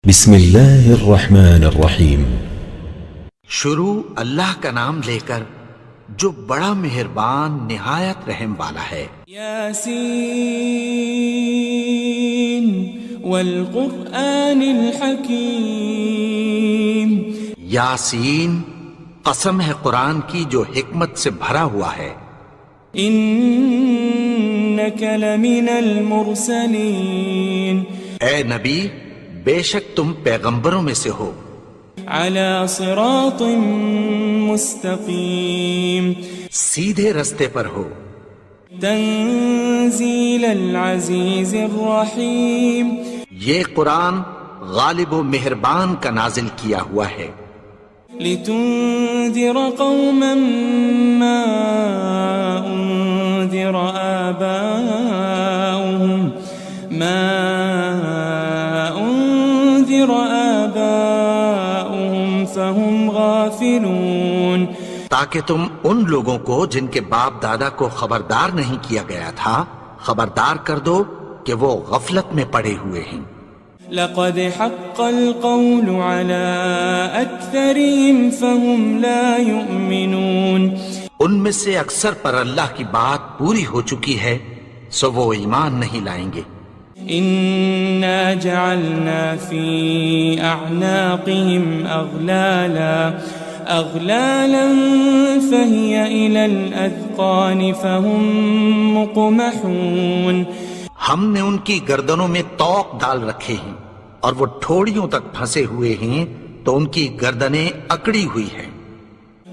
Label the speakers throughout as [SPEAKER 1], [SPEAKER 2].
[SPEAKER 1] بسم اللہ الرحمن الرحیم۔
[SPEAKER 2] شروع اللہ کا نام لے کر جو بڑا مہربان نہایت رحم والا ہے۔
[SPEAKER 3] یاسین والقرآن الحکیم۔
[SPEAKER 2] یاسین، قسم ہے قرآن کی جو حکمت سے بھرا ہوا ہے۔
[SPEAKER 3] انک لمن المرسلین۔
[SPEAKER 2] اے نبی، بے شک تم پیغمبروں میں سے ہو۔
[SPEAKER 3] علی صراط مستقیم۔
[SPEAKER 2] سیدھے رستے پر ہو۔
[SPEAKER 3] تنزیل العزیز الرحیم۔
[SPEAKER 2] یہ قرآن غالب و مہربان کا نازل کیا ہوا ہے۔
[SPEAKER 3] لتنذر قوما ما انذر آباؤهم فهم غافلون۔
[SPEAKER 2] تاکہ تم ان لوگوں کو جن کے باپ دادا کو خبردار نہیں کیا گیا تھا خبردار کر دو کہ وہ غفلت میں پڑے ہوئے ہیں۔
[SPEAKER 3] لقد حق القول على أكثرهم فهم لا يؤمنون۔
[SPEAKER 2] ان میں سے اکثر پر اللہ کی بات پوری ہو چکی ہے سو وہ ایمان نہیں لائیں گے۔
[SPEAKER 3] إنا جعلنا في أعناقهم أغلالا فهي إلى الأذقان فهم مقمحون۔
[SPEAKER 2] ہم نے ان کی گردنوں میں طوق ڈال رکھے ہیں اور وہ ٹھوڑیوں تک پھنسے ہوئے ہیں تو ان کی گردنیں اکڑی ہوئی ہیں۔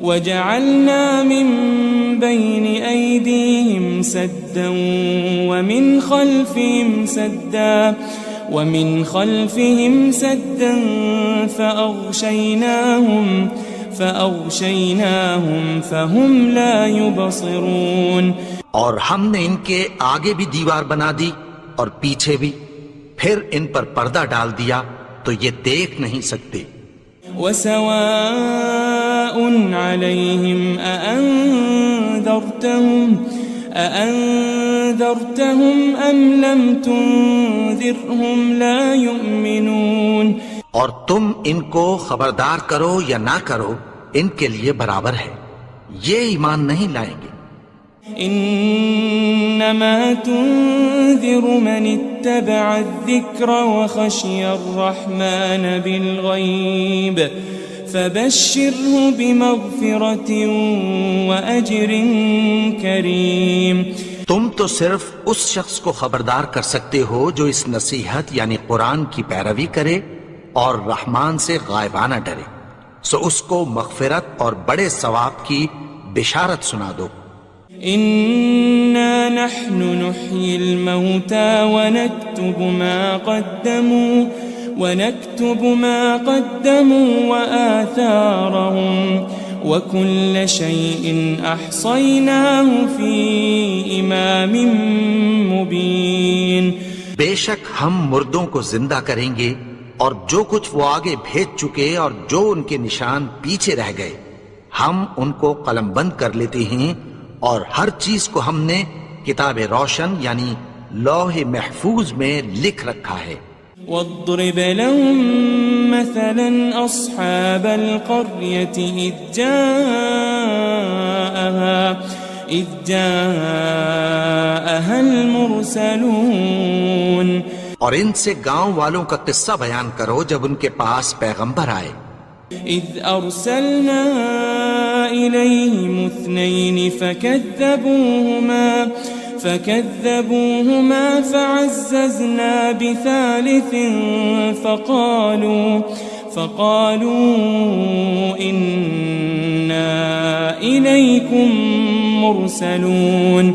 [SPEAKER 3] وجعلنا من بين أيديهم سدا ومن خلفهم سدا فأغشيناهم فهم لا يبصرون۔
[SPEAKER 2] اور ہم نے ان کے آگے بھی دیوار بنا دی اور پیچھے بھی، پھر ان پر پردہ ڈال دیا تو یہ دیکھ نہیں سکتے۔
[SPEAKER 3] وسواء عليهم أأنذرتهم أم لم تنذرهم لا يؤمنون۔
[SPEAKER 2] اور تم ان کو خبردار کرو یا نہ کرو ان کے لیے برابر ہے، یہ ایمان نہیں لائیں گے۔
[SPEAKER 3] انما تنذر من اتبع الذکر وخشی الرحمن بالغیب فبشره بمغفرة وأجر کریم۔
[SPEAKER 2] تم تو صرف اس شخص کو خبردار کر سکتے ہو جو اس نصیحت یعنی قرآن کی پیروی کرے اور رحمان سے غائبانہ ڈرے، سو اس کو مغفرت اور بڑے ثواب کی بشارت سنا دو۔
[SPEAKER 3] إنا نحن نحيي الموتى ونكتب ما قدموا وآثارهم وكل شيء أحصيناه في إمام مبين۔
[SPEAKER 2] بے شک ہم مردوں کو زندہ کریں گے اور جو کچھ وہ آگے بھیج چکے اور جو ان کے نشان پیچھے رہ گئے ہم ان کو قلم بند کر لیتے ہیں، اور ہر چیز کو ہم نے کتاب روشن یعنی لوح محفوظ میں لکھ رکھا ہے۔
[SPEAKER 3] واضرب لهم مثلا أصحاب القرية إذ جاءها المرسلون۔
[SPEAKER 2] اور ان سے گاؤں والوں کا قصہ بیان کرو جب ان کے پاس پیغمبر آئے۔
[SPEAKER 3] إذ أرسلنا إليهم اثنين فكذبوهما فعززنا بثالث فقالوا إنا إليكم مرسلون۔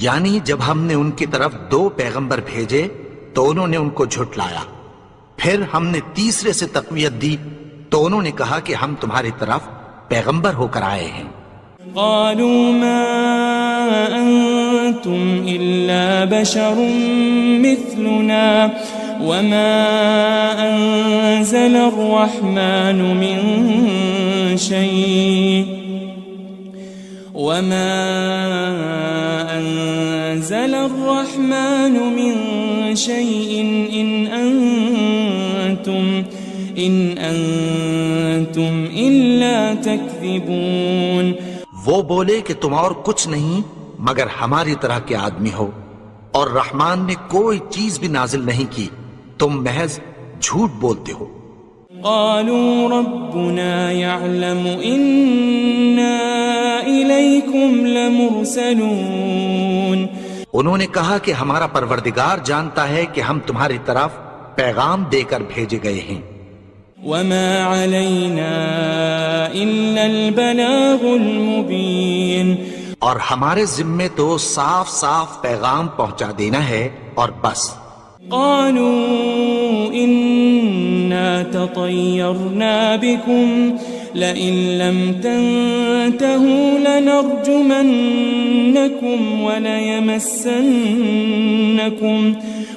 [SPEAKER 2] یعنی جب ہم نے ان کی طرف دو پیغمبر بھیجے تو انہوں نے ان کو جھٹلایا، پھر ہم نے تیسرے سے تقویت دی تو انہوں نے کہا کہ ہم تمہاری طرف پیغمبر ہو کر آئے ہیں۔
[SPEAKER 3] قالوا ما أنتم إلا بشر مثلنا وما أنزل الرحمن من شيء إن أنتم أنتم إلا تكذبون.
[SPEAKER 2] وہ بولے کہ تم اور کچھ نہیں مگر ہماری طرح کے آدمی ہو، اور رحمان نے کوئی چیز بھی نازل نہیں کی، تم محض جھوٹ بولتے ہو.
[SPEAKER 3] قالوا ربنا يعلم إنا إليكم لمرسلون.
[SPEAKER 2] انہوں نے کہا کہ ہمارا پروردگار جانتا ہے کہ ہم تمہاری طرف پیغام دے کر بھیجے گئے ہیں.
[SPEAKER 3] وما علينا إلا البلاغ المبين.
[SPEAKER 2] اور ہمارے ذمے تو صاف صاف پیغام پہنچا دینا ہے اور بس.
[SPEAKER 3] قالوا إنا تطيرنا بكم لئن لم تنتهوا لنرجمنكم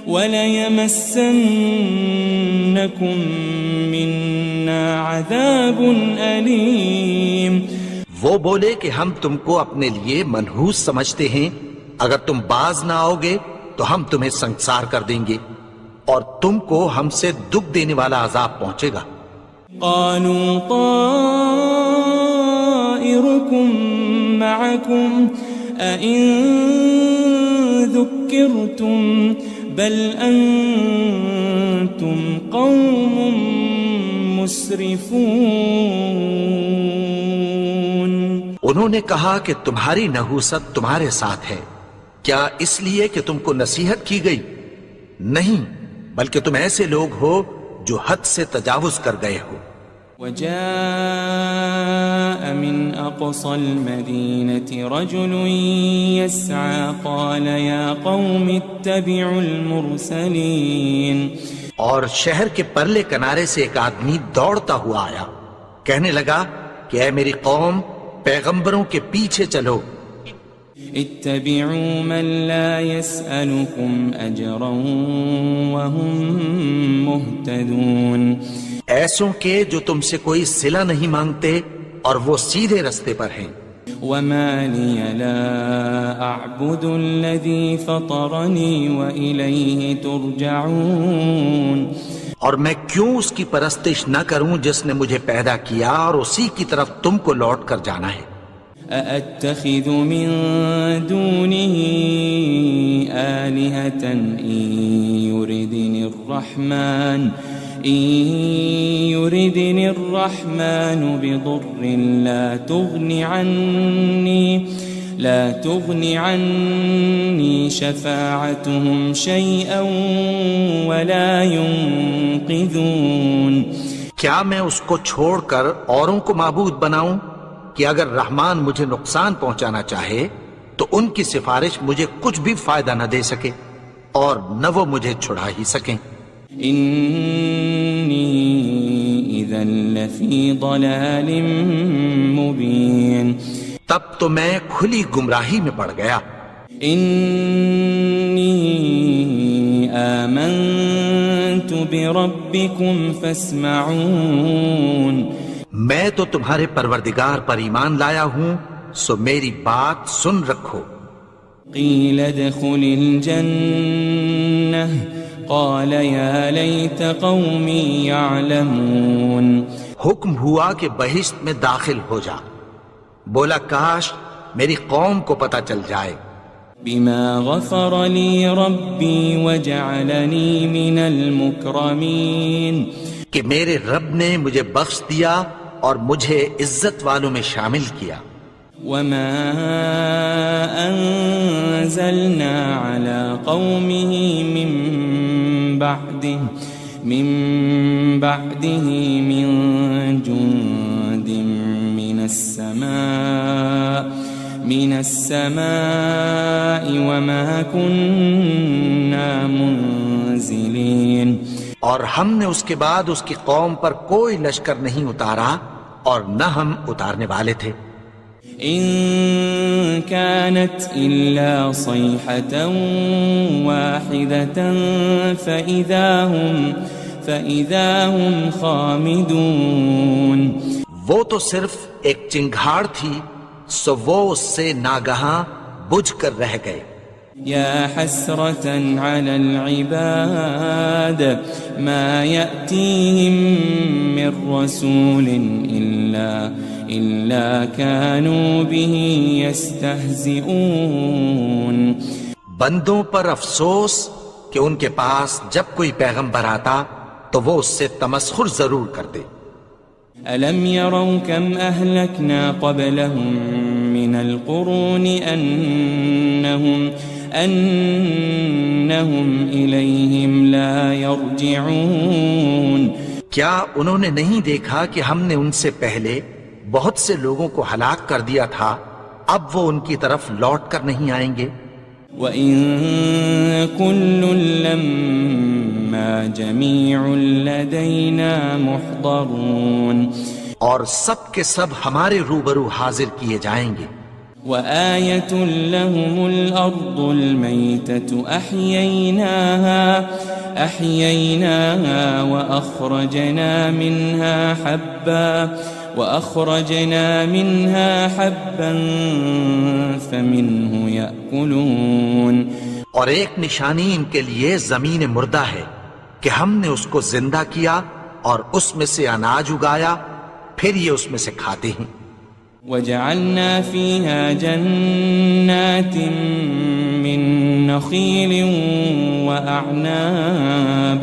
[SPEAKER 3] وليمسنكم منا عذاب أليم.
[SPEAKER 2] وہ بولے کہ ہم تم کو اپنے لیے منحوس سمجھتے ہیں، اگر تم باز نہ آؤ گے تو ہم تمہیں سنسار کر دیں گے اور تم کو ہم سے دکھ دینے والا عذاب پہنچے گا.
[SPEAKER 3] قالوا طائركم معكم أئن ذكرتم بل أنتم قوم مسرفون.
[SPEAKER 2] انہوں نے کہا کہ تمہاری نحوست تمہارے ساتھ ہے، کیا اس لیے کہ تم کو نصیحت کی گئی؟ نہیں، بلکہ تم ایسے لوگ ہو جو حد سے تجاوز کر گئے ہو.
[SPEAKER 3] وجاء من أقصى المدينة رجل يسعى قال يا قوم اتبعوا المرسلين.
[SPEAKER 2] اور شہر کے پرلے کنارے سے ایک آدمی دوڑتا ہوا آیا، کہنے لگا کہ اے میری قوم، پیغمبروں کے پیچھے چلو.
[SPEAKER 3] اتبعوا من لا يسألكم أجرا وهم مهتدون.
[SPEAKER 2] ایسوں کے جو تم سے کوئی صلہ نہیں مانگتے اور وہ سیدھے رستے پر ہیں.
[SPEAKER 3] وما لي لا أعبد الذي فطرني وإليه ترجعون.
[SPEAKER 2] اور میں کیوں اس کی پرستش نہ کروں جس نے مجھے پیدا کیا اور اسی کی طرف تم کو لوٹ کر جانا ہے.
[SPEAKER 3] أأتخذ من دونه آلهة إن يردني الرحمن بضر لا تغني عني شفاعتهم شيئا ولا ينقذون.
[SPEAKER 2] کیا میں اس کو چھوڑ کر اوروں کو معبود بناؤں کہ اگر رحمان مجھے نقصان پہنچانا چاہے تو ان کی سفارش مجھے کچھ بھی فائدہ نہ دے سکے اور نہ وہ مجھے چھڑا ہی سکیں.
[SPEAKER 3] إني إذا لفي ضلال مبين.
[SPEAKER 2] تب تو میں کھلی گمراہی میں پڑ گیا.
[SPEAKER 3] إني آمنت بربكم فاسمعون.
[SPEAKER 2] میں تو تمہارے پروردگار پر ایمان لایا ہوں، سو میری بات سن رکھو.
[SPEAKER 3] قيل ادخل الجنة قال يا ليت قومي يعلمون.
[SPEAKER 2] حکم ہوا کہ بہشت میں داخل ہو جا. بولا کاش میری قوم کو پتہ چل جائے.
[SPEAKER 3] بما غفر لي ربي وجعلني من المكرمين.
[SPEAKER 2] کہ میرے رب نے مجھے بخش دیا اور مجھے عزت والوں میں شامل کیا.
[SPEAKER 3] وما أنزلنا على قومه من بعده من جند من السماء وما كنا منزلين.
[SPEAKER 2] اور ہم نے اس کے بعد اس کی قوم پر کوئی لشکر نہیں اتارا اور نہ ہم اتارنے والے تھے.
[SPEAKER 3] إن كانت إلا صيحة واحدة فإذا هم خامدون.
[SPEAKER 2] وہ تو صرف ایک چنگھاڑ تھی، سو وہ اس سے ناگہاں بجھ کر رہ گئے.
[SPEAKER 3] يا حسرة على العباد ما يأتيهم من رسول إلا كانوا به يستهزئون.
[SPEAKER 2] بندوں پر افسوس کہ ان کے پاس جب کوئی پیغمبر آتا تو وہ اس سے تمسخر ضرور کرتے.
[SPEAKER 3] ألم يروا كم أهلكنا قبلهم من القرون أنهم إليهم لا يرجعون.
[SPEAKER 2] کیا انہوں نے نہیں دیکھا کہ ہم نے ان سے پہلے بہت سے لوگوں کو ہلاک کر دیا تھا، اب وہ ان کی طرف لوٹ کر نہیں آئیں گے.
[SPEAKER 3] وَإِن كُلٌّ لَمَّا جَمِيعٌ لَدَيْنَا مُحْضَرُونَ.
[SPEAKER 2] اور سب کے سب ہمارے روبرو حاضر کیے جائیں گے.
[SPEAKER 3] وآية لهم الأرض الميتة أحييناها وأخرجنا منها حبا فمنه يأكلون.
[SPEAKER 2] اور ایک نشانی ان کے لیے زمین مردہ ہے کہ ہم نے اس کو زندہ کیا اور اس میں سے اناج اگایا، پھر یہ اس میں سے کھاتے ہیں.
[SPEAKER 3] وجعلنا فيها جنات من نخيل وأعناب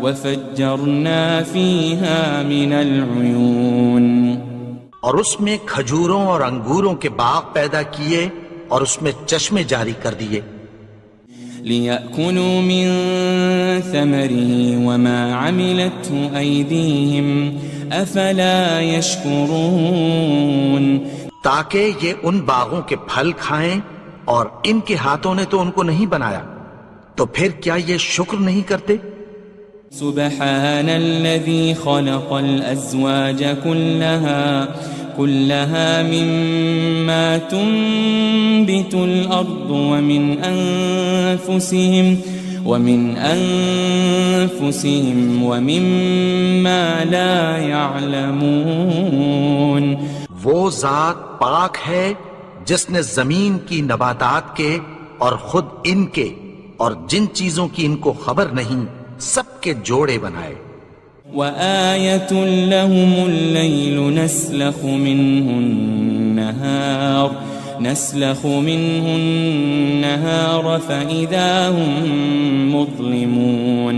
[SPEAKER 3] وفجرنا فيها من العيون.
[SPEAKER 2] اور اس میں کھجوروں اور انگوروں کے باغ پیدا کیے اور اس میں چشمے جاری کر دیے.
[SPEAKER 3] لِيَأْكُلُوا مِن ثَمَرِهِ وَمَا عَمِلَتْهُ أَيْدِيهِمْ أَفَلَا يَشْكُرُونَ.
[SPEAKER 2] تاکہ یہ ان باغوں کے پھل کھائیں اور ان کے ہاتھوں نے تو ان کو نہیں بنایا، تو پھر کیا یہ شکر نہیں کرتے؟
[SPEAKER 3] سبحان الذي خلق الأزواج كلها مما تنبت الأرض ومن أنفسهم ومما لا يعلمون.
[SPEAKER 2] وہ ذات پاک ہے جس نے زمین کی نباتات کے اور خود ان کے اور جن چیزوں کی ان کو خبر نہیں سب کے جوڑے بنائے.
[SPEAKER 3] وآية لهم الليل نسلخ منه النهار فإذا هم مظلمون.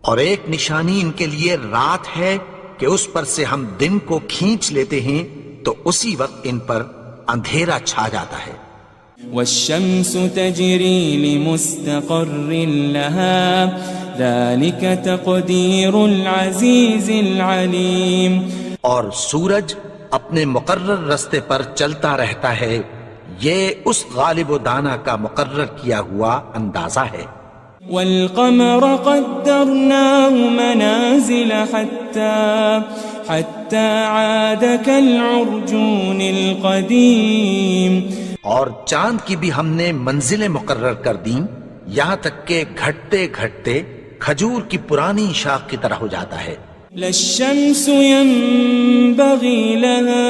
[SPEAKER 2] اور ایک نشانی ان کے لیے رات ہے کہ اس پر سے ہم دن کو کھینچ لیتے ہیں تو اسی وقت ان پر اندھیرا چھا جاتا ہے.
[SPEAKER 3] والشمس تجري لمستقر لها ذلك تقدير العزيز العليم.
[SPEAKER 2] اور سورج اپنے مقرر رستے پر چلتا رہتا ہے، یہ اس غالب و دانا کا مقرر کیا ہوا اندازہ ہے.
[SPEAKER 3] والقمر قدرناه منازل حتى عاد كالعرجون القديم.
[SPEAKER 2] اور چاند کی بھی ہم نے منزلیں مقرر کر دیں یہاں تک کہ گھٹتے گھٹتے کھجور کی پرانی شاخ کی طرح ہو جاتا ہے.
[SPEAKER 3] لا الشمس ينبغي لها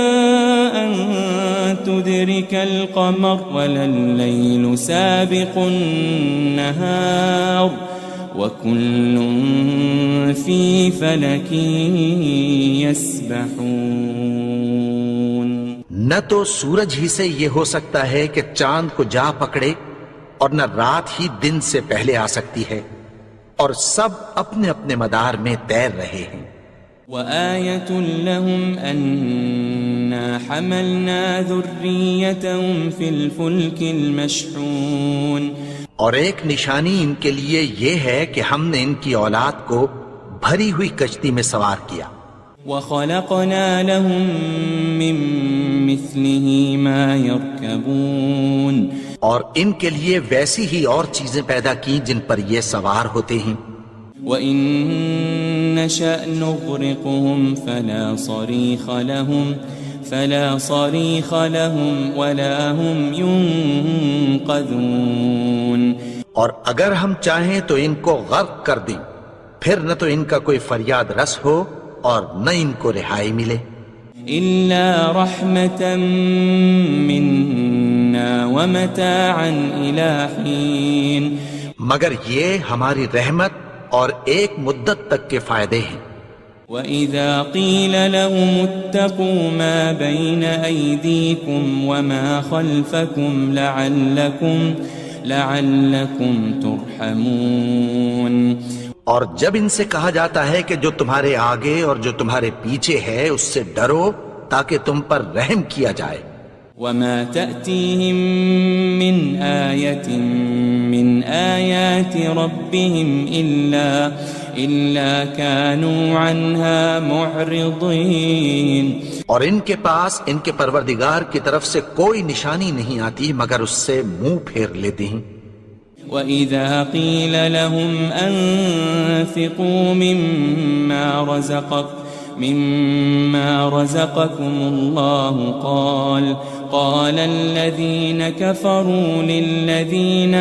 [SPEAKER 3] أن تدرك القمر ولا الليل سابق النهار وكل في فلك يسبحون.
[SPEAKER 2] نہ تو سورج ہی سے یہ ہو سکتا ہے کہ چاند کو جا پکڑے اور نہ رات ہی دن سے پہلے آ سکتی ہے، اور سب اپنے اپنے مدار میں تیر رہے ہیں.
[SPEAKER 3] وآية لهم أنا حملنا ذريتهم في الفلك المشحون.
[SPEAKER 2] اور ایک نشانی ان کے لیے یہ ہے کہ ہم نے ان کی اولاد کو بھری ہوئی کشتی میں سوار کیا.
[SPEAKER 3] وخلقنا لهم من مثله ما يركبون.
[SPEAKER 2] اور ان کے لیے ویسی ہی اور چیزیں پیدا کی جن پر یہ سوار ہوتے ہیں.
[SPEAKER 3] وَإِن نَّشَأْ نُغْرِقْهُمْ فَلَا صَرِيخَ لَهُمْ وَلَا هُمْ يُنقَذُونَ.
[SPEAKER 2] اور اگر ہم چاہیں تو ان کو غرق کر دیں، پھر نہ تو ان کا کوئی فریاد رس ہو اور نہ ان کو رہائی ملے.
[SPEAKER 3] إلا رحمة منا ومتاعا إلى حين
[SPEAKER 2] مگر یہ ہماری رحمت اور ایک مدت تک کے فائدے ہیں.
[SPEAKER 3] وَإِذَا قِيلَ لَهُمُ اتَّقُوا مَا بَيْنَ أَيْدِيكُمْ وَمَا خَلْفَكُمْ لَعَلَّكُمْ تُرْحَمُونَ.
[SPEAKER 2] اور جب ان سے کہا جاتا ہے کہ جو تمہارے آگے اور جو تمہارے پیچھے ہے اس سے ڈرو تاکہ تم پر رحم کیا جائے.
[SPEAKER 3] وَمَا تَأْتِيهِم مِّنْ آيَةٍ مِّنْ آيَاتِ رَبِّهِمْ إِلَّا كَانُوا عَنْهَا مُعْرِضِينَ. اور ان کے پاس ان کے پروردگار کی طرف سے کوئی نشانی نہیں آتی مگر اس سے منہ پھیر لیتے ہیں. وَإِذَا قِيلَ لَهُمْ أَنفِقُوا مِمَّا رَزَقَكُمُ اللَّهُ قَالَ الَّذِينَ كَفَرُوا لِلَّذِينَ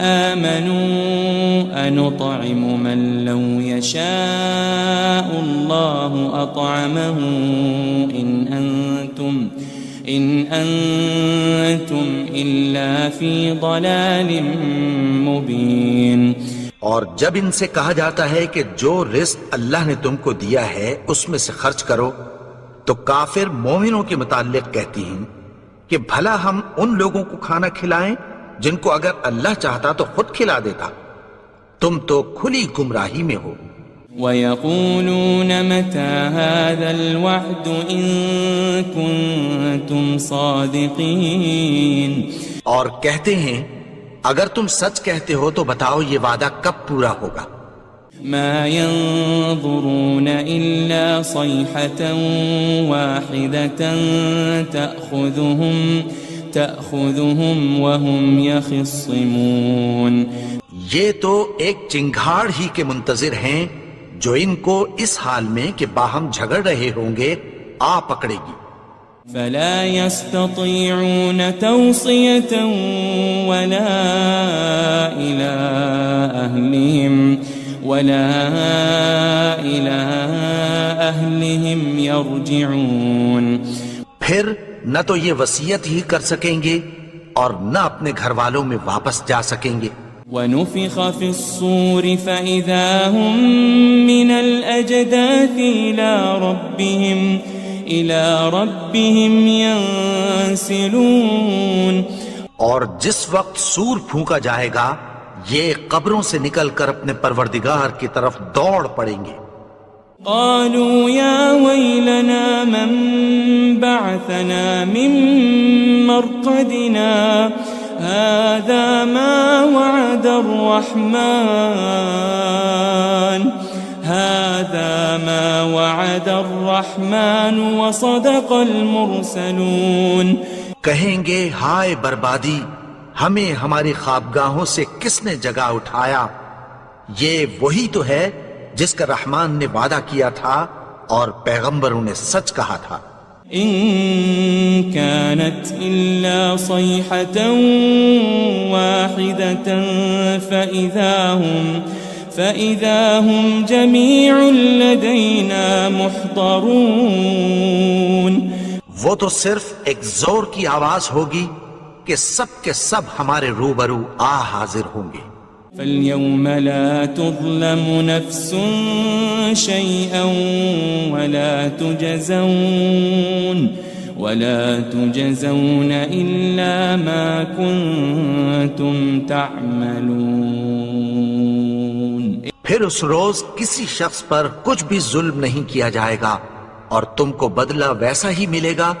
[SPEAKER 3] آمَنُوا أَنُطْعِمُ مَن لَّوْ يَشَاءُ اللَّهُ أَطْعَمَهُ إِنْ أَنْتُمْ إِلَّا فِي ضَلَالٍ مُبِينٍ.
[SPEAKER 2] اور جب ان سے کہا جاتا ہے کہ جو رزق اللہ نے تم کو دیا ہے اس میں سے خرچ کرو تو کافر مومنوں کے متعلق کہتی ہیں کہ بھلا ہم ان لوگوں کو کھانا کھلائیں جن کو اگر اللہ چاہتا تو خود کھلا دیتا. تم تو کھلی گمراہی میں ہو.
[SPEAKER 3] وَيَقُولُونَ مَتَى هَذَا الْوَعْدُ إِن كُنتُمْ صَادِقِينَ.
[SPEAKER 2] اور کہتے ہیں اگر تم سچ کہتے ہو تو بتاؤ یہ وعدہ کب پورا ہوگا.
[SPEAKER 3] مَا يَنظُرُونَ إِلَّا صَيْحَةً وَاحِدَةً تَأْخُذُهُمْ وَهُمْ يَخِصِّمُونَ.
[SPEAKER 2] یہ تو ایک چنگھاڑ ہی کے منتظر ہیں جو ان کو اس حال میں کہ باہم جھگڑ رہے ہوں گے آ پکڑے گی.
[SPEAKER 3] فَلَا يَسْتَطِيعُونَ تَوْصِيَةً وَلَا إِلَىٰ أَهْلِهِمْ يَرْجِعُونَ.
[SPEAKER 2] پھر نہ تو یہ وصیت ہی کر سکیں گے اور نہ اپنے گھر والوں میں واپس جا سکیں گے.
[SPEAKER 3] وَنُفِخَ فِي الصُّورِ فَإِذَا هُم مِّنَ الْأَجْدَاثِ إِلَىٰ رَبِّهِمْ يَنسِلُونَ.
[SPEAKER 2] اور جس وقت سور پھونکا جائے گا یہ قبروں سے نکل کر اپنے پروردگار کی طرف دوڑ پڑیں گے.
[SPEAKER 3] قالوا يا ويلنا من بعثنا من مرقدنا هذا ما وعد الرحمن وصدق المرسلون.
[SPEAKER 2] کہیں گے ہائے بربادی، ہمیں ہماری خوابگاہوں سے کس نے جگا اٹھایا؟ یہ وہی تو ہے جس کا رحمان نے وعدہ کیا تھا اور پیغمبروں نے سچ کہا تھا.
[SPEAKER 3] إن كانت إلا صيحة واحدة فإذا هم جميع لدينا محضرون.
[SPEAKER 2] وہ تو صرف ایک زور کی آواز ہوگی کہ سب کے سب ہمارے روبرو آ حاضر ہوں گے.
[SPEAKER 3] فَالْيَوْمَ لَا تُظْلَمُ نَفْسٌ شَيْئًا وَلَا تُجَزَوْنَ إِلَّا مَا كُنتُمْ تَعْمَلُونَ.
[SPEAKER 2] پھر اس روز کسی شخص پر کچھ بھی ظلم نہیں کیا جائے گا اور تم کو بدلہ ویسا ہی ملے گا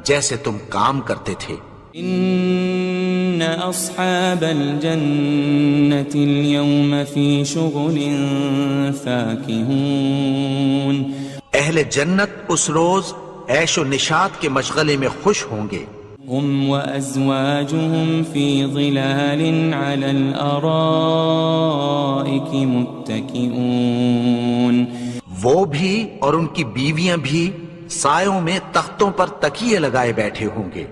[SPEAKER 2] جیسے تم کام کرتے تھے.
[SPEAKER 3] إن أصحاب الجنة اليوم في شغل فاكهون.
[SPEAKER 2] اہل جنت اس روز عیش و نشاط کے مشغلے میں خوش ہوں گے.
[SPEAKER 3] هم وأزواجهم في ظلال على الأرائك متكئون.
[SPEAKER 2] وہ بھی اور ان کی بیویاں بھی سایوں میں تختوں پر تکیے لگائے بیٹھے ہوں گے.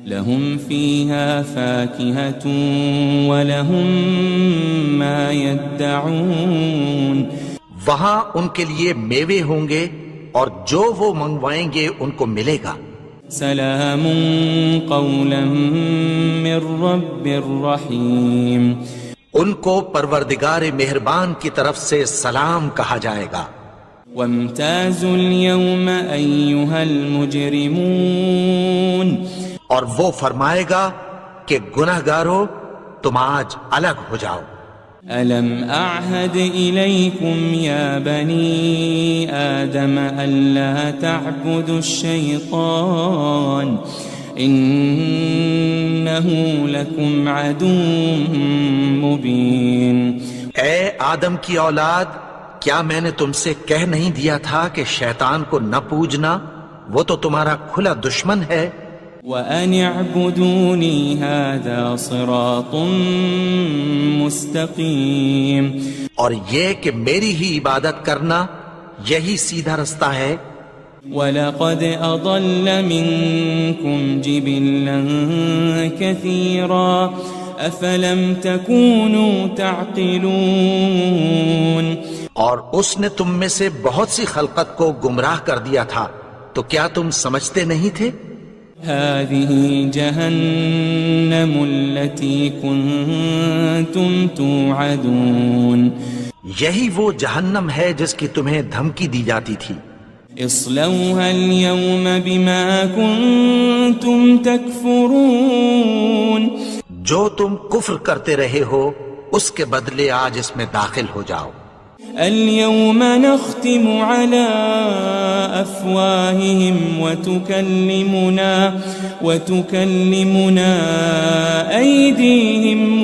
[SPEAKER 3] لهم فيها فاكهة ولهم ما يدعون.
[SPEAKER 2] وہاں ان کے لیے میوے ہوں گے اور جو وہ منگوائیں گے ان کو ملے گا.
[SPEAKER 4] سلام قولا من رب الرحیم.
[SPEAKER 2] ان کو پروردگار مہربان کی طرف سے سلام کہا جائے گا.
[SPEAKER 4] وامتازوا اليوم أيها المجرمون.
[SPEAKER 2] اور وہ فرمائے گا کہ گنہگارو تم آج الگ ہو جاؤ.
[SPEAKER 4] ألم أعهد إليكم يا بني آدم ألا تعبدوا الشيطان إنه لكم عدو مبين.
[SPEAKER 2] اے آدم کی اولاد، کیا میں نے تم سے کہہ نہیں دیا تھا کہ شیطان کو نہ پوجنا، وہ تو تمہارا کھلا دشمن ہے.
[SPEAKER 4] وَأَنِ اعْبُدُونِي هَذَا صِرَاطٌ مُسْتَقِيمٌ.
[SPEAKER 2] اور یہ کہ میری ہی عبادت کرنا یہی سیدھا رستہ ہے.
[SPEAKER 4] وَلَقَدْ أَضَلَّ مِنْكُمْ جِبِلًّا كَثِيرًا أَفَلَمْ تَكُونُوا تَعْقِلُونَ.
[SPEAKER 2] اور اس نے تم میں سے بہت سی خلقت کو گمراہ کر دیا تھا، تو کیا تم سمجھتے نہیں تھے؟
[SPEAKER 4] هذه جهنم التي كنتم توعدون.
[SPEAKER 2] یہی وہ جہنم ہے جس کی تمہیں دھمکی دی جاتی تھی.
[SPEAKER 4] اصلوها اليوم بما كنتم تكفرون.
[SPEAKER 2] جو تم کفر کرتے رہے ہو اس کے بدلے آج اس میں داخل ہو جاؤ.
[SPEAKER 4] اليوم نختم على أفواههم وتكلمنا أيديهم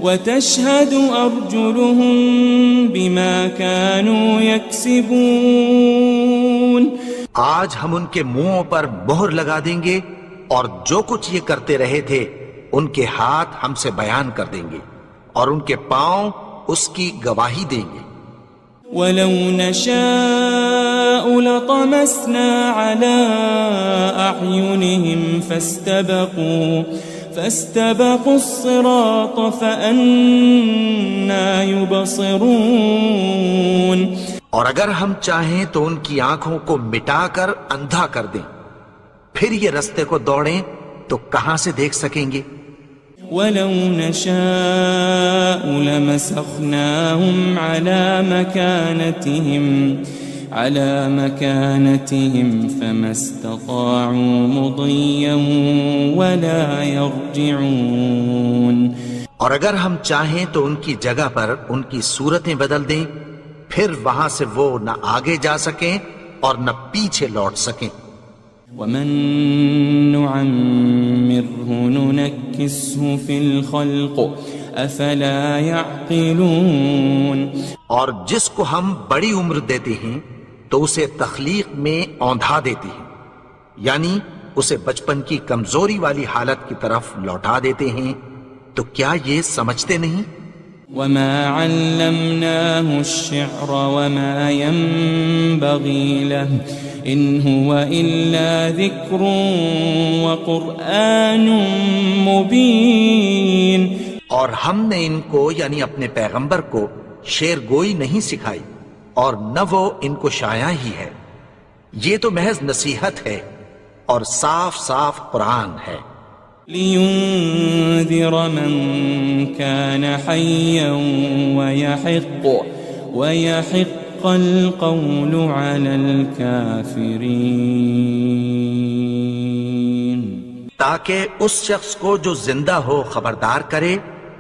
[SPEAKER 4] وتشهد أرجلهم بما كانوا يكسبون.
[SPEAKER 2] آج ہم ان کے منہوں پر مہر لگا دیں گے اور جو کچھ یہ کرتے رہے تھے ان کے ہاتھ ہم سے بیان کر دیں گے اور ان کے پاؤں اس کی گواہی دیں گے.
[SPEAKER 4] وَلَوْ نَشَاءُ لَطَمَسْنَا عَلَىٰ أَعْيُنِهِمْ فَاسْتَبَقُوا الصِّرَاطَ فَأَنَّىٰ يُبْصِرُونَ.
[SPEAKER 2] اور اگر ہم چاہیں تو ان کی آنکھوں کو مٹا کر اندھا کر دیں، پھر یہ رستے کو دوڑیں تو کہاں سے دیکھ سکیں گے.
[SPEAKER 4] وَلَوْ نَشَاءُ لَمَسَخْنَاهُمْ عَلَى مَكَانَتِهِمْ فَمَا اسْتَطَاعُوا مُضِيًّا وَلَا يَرْجِعُونَ.
[SPEAKER 2] اور اگر ہم چاہیں تو ان کی جگہ پر ان کی صورتیں بدل دیں، پھر وہاں سے وہ نہ آگے جا سکیں اور نہ پیچھے لوٹ سکیں.
[SPEAKER 4] وَمَن نُعَمِّرْهُ نُنَكِّسْهُ فِي الْخَلْقِ أَفَلَا يَعْقِلُونَ.
[SPEAKER 2] اور جس کو ہم بڑی عمر دیتے ہیں تو اسے تخلیق میں اوندھا دیتے ہیں، یعنی اسے بچپن کی کمزوری والی حالت کی طرف لوٹا دیتے ہیں. تو کیا یہ سمجھتے نہیں؟
[SPEAKER 4] وَمَا عَلَّمْنَاهُ الشِّعْرَ وَمَا يَنبَغِي لَهُ إِنْ هُوَ إِلَّا ذِكْرٌ وَقُرْآنٌ مُبِينٌ.
[SPEAKER 2] اور ہم نے ان کو یعنی اپنے پیغمبر کو شعر گوئی نہیں سکھائی اور نہ وہ ان کو شاعر ہی ہے، یہ تو محض نصیحت ہے اور صاف صاف قرآن ہے.
[SPEAKER 4] لِيُنذِرَ مَن كَانَ حَيًّا وَيَحِقَّ الْقَوْلُ عَلَى الْكَافِرِينَ.
[SPEAKER 2] تاکہ اس شخص کو جو زندہ ہو خبردار کرے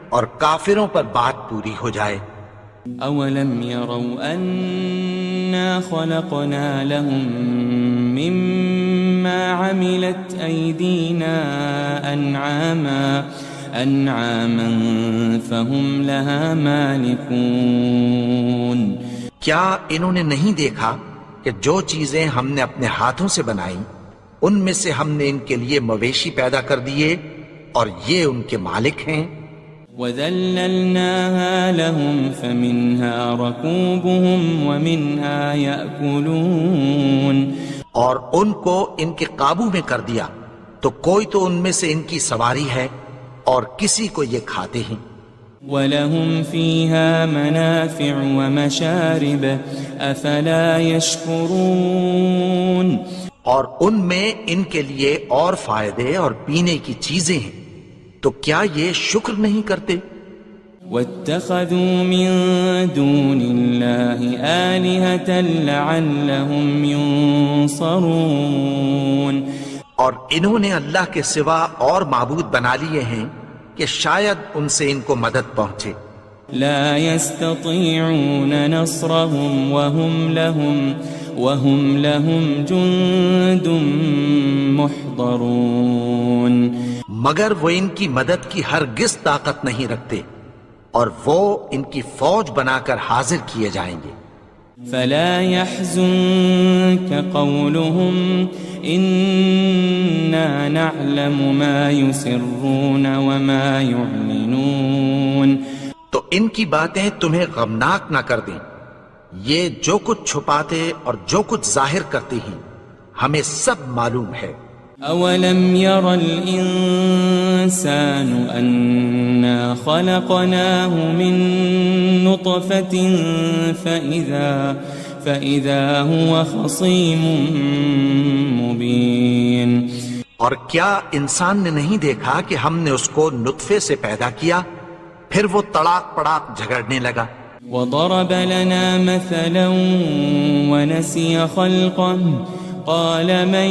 [SPEAKER 2] اور کافروں پر بات پوری ہو جائے.
[SPEAKER 4] أَوَلَمْ يَرَوْا أَنَّا خَلَقْنَا لَهُم مِّمَّا عَمِلَتْ أَيْدِينَا أَنْعَامًا فَهُمْ لَهَا مَالِكُونَ.
[SPEAKER 2] کیا انہوں نے نہیں دیکھا کہ جو چیزیں ہم نے اپنے ہاتھوں سے بنائیں ان میں سے ہم نے ان کے لیے مویشی پیدا کر دیے اور یہ ان کے مالک ہیں.
[SPEAKER 4] وَذَلَّلْنَاهَا لَهُمْ فَمِنْهَا رَكُوبُهُمْ وَمِنْهَا يَأْكُلُونَ.
[SPEAKER 2] اور ان کو ان کے قابو میں کر دیا تو کوئی تو ان میں سے ان کی سواری ہے اور کسی کو یہ کھاتے ہیں.
[SPEAKER 4] وَلَهُمْ فِيهَا مَنَافِعُ وَمَشَارِبُ أَفَلَا يَشْكُرُونَ
[SPEAKER 2] اور ان میں ان کے لیے اور فائدے اور پینے کی چیزیں ہیں، تو کیا یہ شکر نہیں کرتے؟
[SPEAKER 4] وَاتَّخَذُوا مِن دُونِ اللَّهِ آلِهَةً لَعَلَّهُمْ يُنصَرُونَ
[SPEAKER 2] اور انہوں نے اللہ کے سوا اور معبود بنا لیے ہیں کہ شاید ان سے ان کو مدد پہنچے۔
[SPEAKER 4] لا يستطيعون نصرهم وهم لهم جند محضرون
[SPEAKER 2] مگر وہ ان کی مدد کی ہرگز طاقت نہیں رکھتے، اور وہ ان کی فوج بنا کر حاضر کیے جائیں گے۔
[SPEAKER 4] فلا يحزنك قولهم إنا نعلم ما يسرون وما يعلنون
[SPEAKER 2] تو ان کی باتیں تمہیں غمناک نہ کر دیں، یہ جو کچھ چھپاتے اور جو کچھ ظاہر کرتے ہیں ہمیں سب معلوم ہے۔
[SPEAKER 4] أولم ير الإنسان أنا خلقناه من نطفة فإذا هو خصيم مبين
[SPEAKER 2] اور کیا انسان نے نہیں دیکھا کہ ہم نے اس کو نطفے سے پیدا کیا، پھر وہ تڑاک پڑاک جھگڑنے لگا۔
[SPEAKER 4] وضرب لنا مثلا ونسي خلقه قال من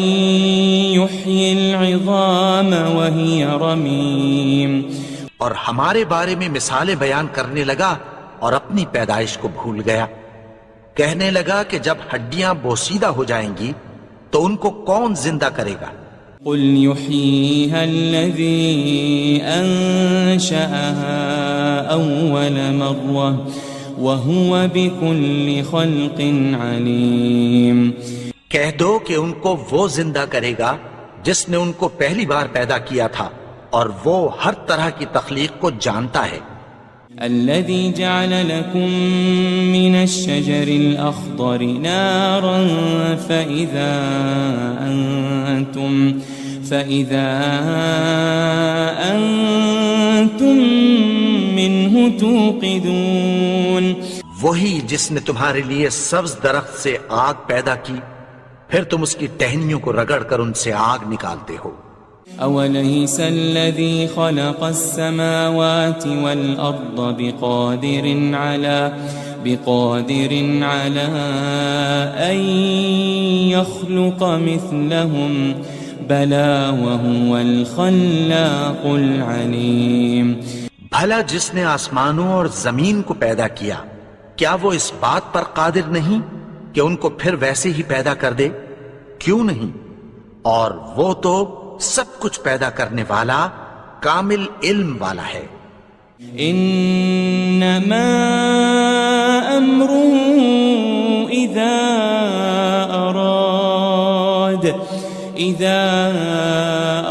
[SPEAKER 4] يحيي العظام وهي رميم
[SPEAKER 2] اور ہمارے بارے میں مثالیں بیان کرنے لگا اور اپنی پیدائش کو بھول گیا۔ کہنے لگا کہ جب ہڈیاں بوسیدہ ہو جائیں گی تو ان کو کون زندہ کرے گا؟
[SPEAKER 4] قل يحييها الذي أنشأها أول مرة وهو بكل خلق عليم
[SPEAKER 2] کہہ دو کہ ان کو وہ زندہ کرے گا جس نے ان کو پہلی بار پیدا کیا تھا، اور وہ ہر طرح کی تخلیق کو جانتا ہے۔
[SPEAKER 4] الذي جعل لكم من الشجر الأخضر نارا فإذا أنتم منه توقدون
[SPEAKER 2] وہی جس نے تمہارے لیے سبز درخت سے آگ پیدا کی، پھر تم اس کی ٹہنیوں کو رگڑ کر ان سے آگ نکالتے ہو۔
[SPEAKER 4] أوليس الذي خلق السماوات والأرض بقادر على أن يخلق مثلهم بلى وهو الخلاق العليم
[SPEAKER 2] بھلا جس نے آسمانوں اور زمین کو پیدا کیا، کیا وہ اس بات پر قادر نہیں کہ ان کو پھر ویسے ہی پیدا کر دے؟ کیوں نہیں؟ اور وہ تو سب کچھ پیدا کرنے والا، کامل علم والا ہے۔
[SPEAKER 4] انما امره اذا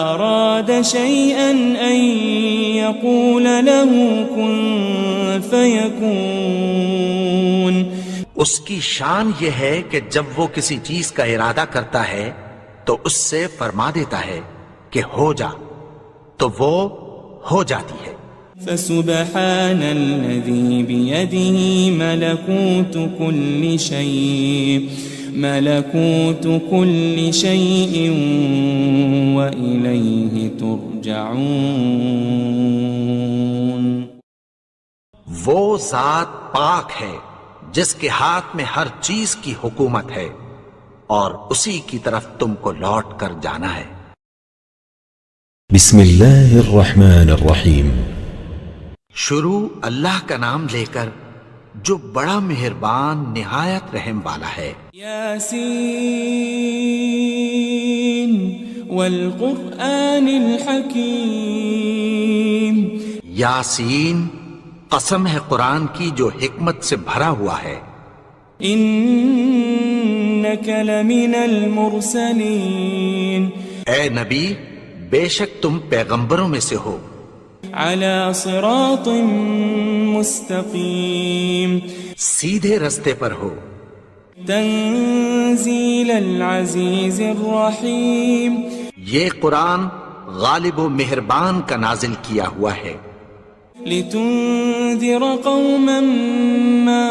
[SPEAKER 4] اراد شيئا ان يقول له كن فيكون
[SPEAKER 2] اس کی شان یہ ہے کہ جب وہ کسی چیز کا ارادہ کرتا ہے تو اس سے فرما دیتا ہے کہ ہو جا، تو وہ ہو جاتی ہے۔
[SPEAKER 4] فسبحان الذي بيده ملكوت كل شيء وإليه ترجعون
[SPEAKER 2] وہ ذات پاک ہے جس کے ہاتھ میں ہر چیز کی حکومت ہے، اور اسی کی طرف تم کو لوٹ کر جانا ہے۔
[SPEAKER 1] بسم اللہ الرحمن الرحیم۔
[SPEAKER 2] شروع اللہ کا نام لے کر جو بڑا مہربان نہایت رحم والا ہے۔
[SPEAKER 4] یاسین والقرآن الحکیم۔
[SPEAKER 2] یاسین، قسم ہے قرآن کی جو حکمت سے بھرا ہوا ہے۔
[SPEAKER 4] انک لمن المرسلین۔
[SPEAKER 2] اے نبی، بے شک تم پیغمبروں میں سے ہو۔
[SPEAKER 4] علی صراط مستقیم۔
[SPEAKER 2] سیدھے رستے پر ہو۔
[SPEAKER 4] تنزیل العزیز الرحیم۔
[SPEAKER 2] یہ قرآن غالب و مہربان کا نازل کیا ہوا ہے۔
[SPEAKER 4] لتنذر قوما ما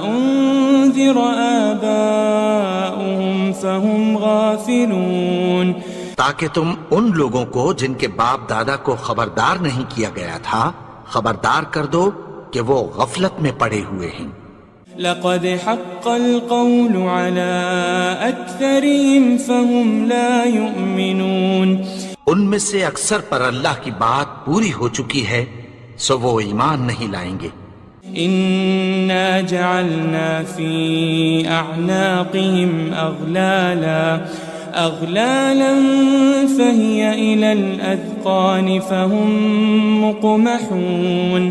[SPEAKER 4] أنذر آباؤهم فهم غافلون،
[SPEAKER 2] تاکہ تم ان لوگوں کو جن کے باپ دادا کو خبردار نہیں کیا گیا تھا خبردار کر دو کہ وہ غفلت میں پڑے ہوئے ہیں۔
[SPEAKER 4] لقد حق القول على أكثرهم فهم لا يؤمنون،
[SPEAKER 2] ان میں سے اکثر پر اللہ کی بات پوری ہو چکی ہے سو وہ ایمان نہیں لائیں گے۔
[SPEAKER 4] إنا جعلنا في أعناقهم أغلالا فهي إلى الأذقان فهم مقمحون،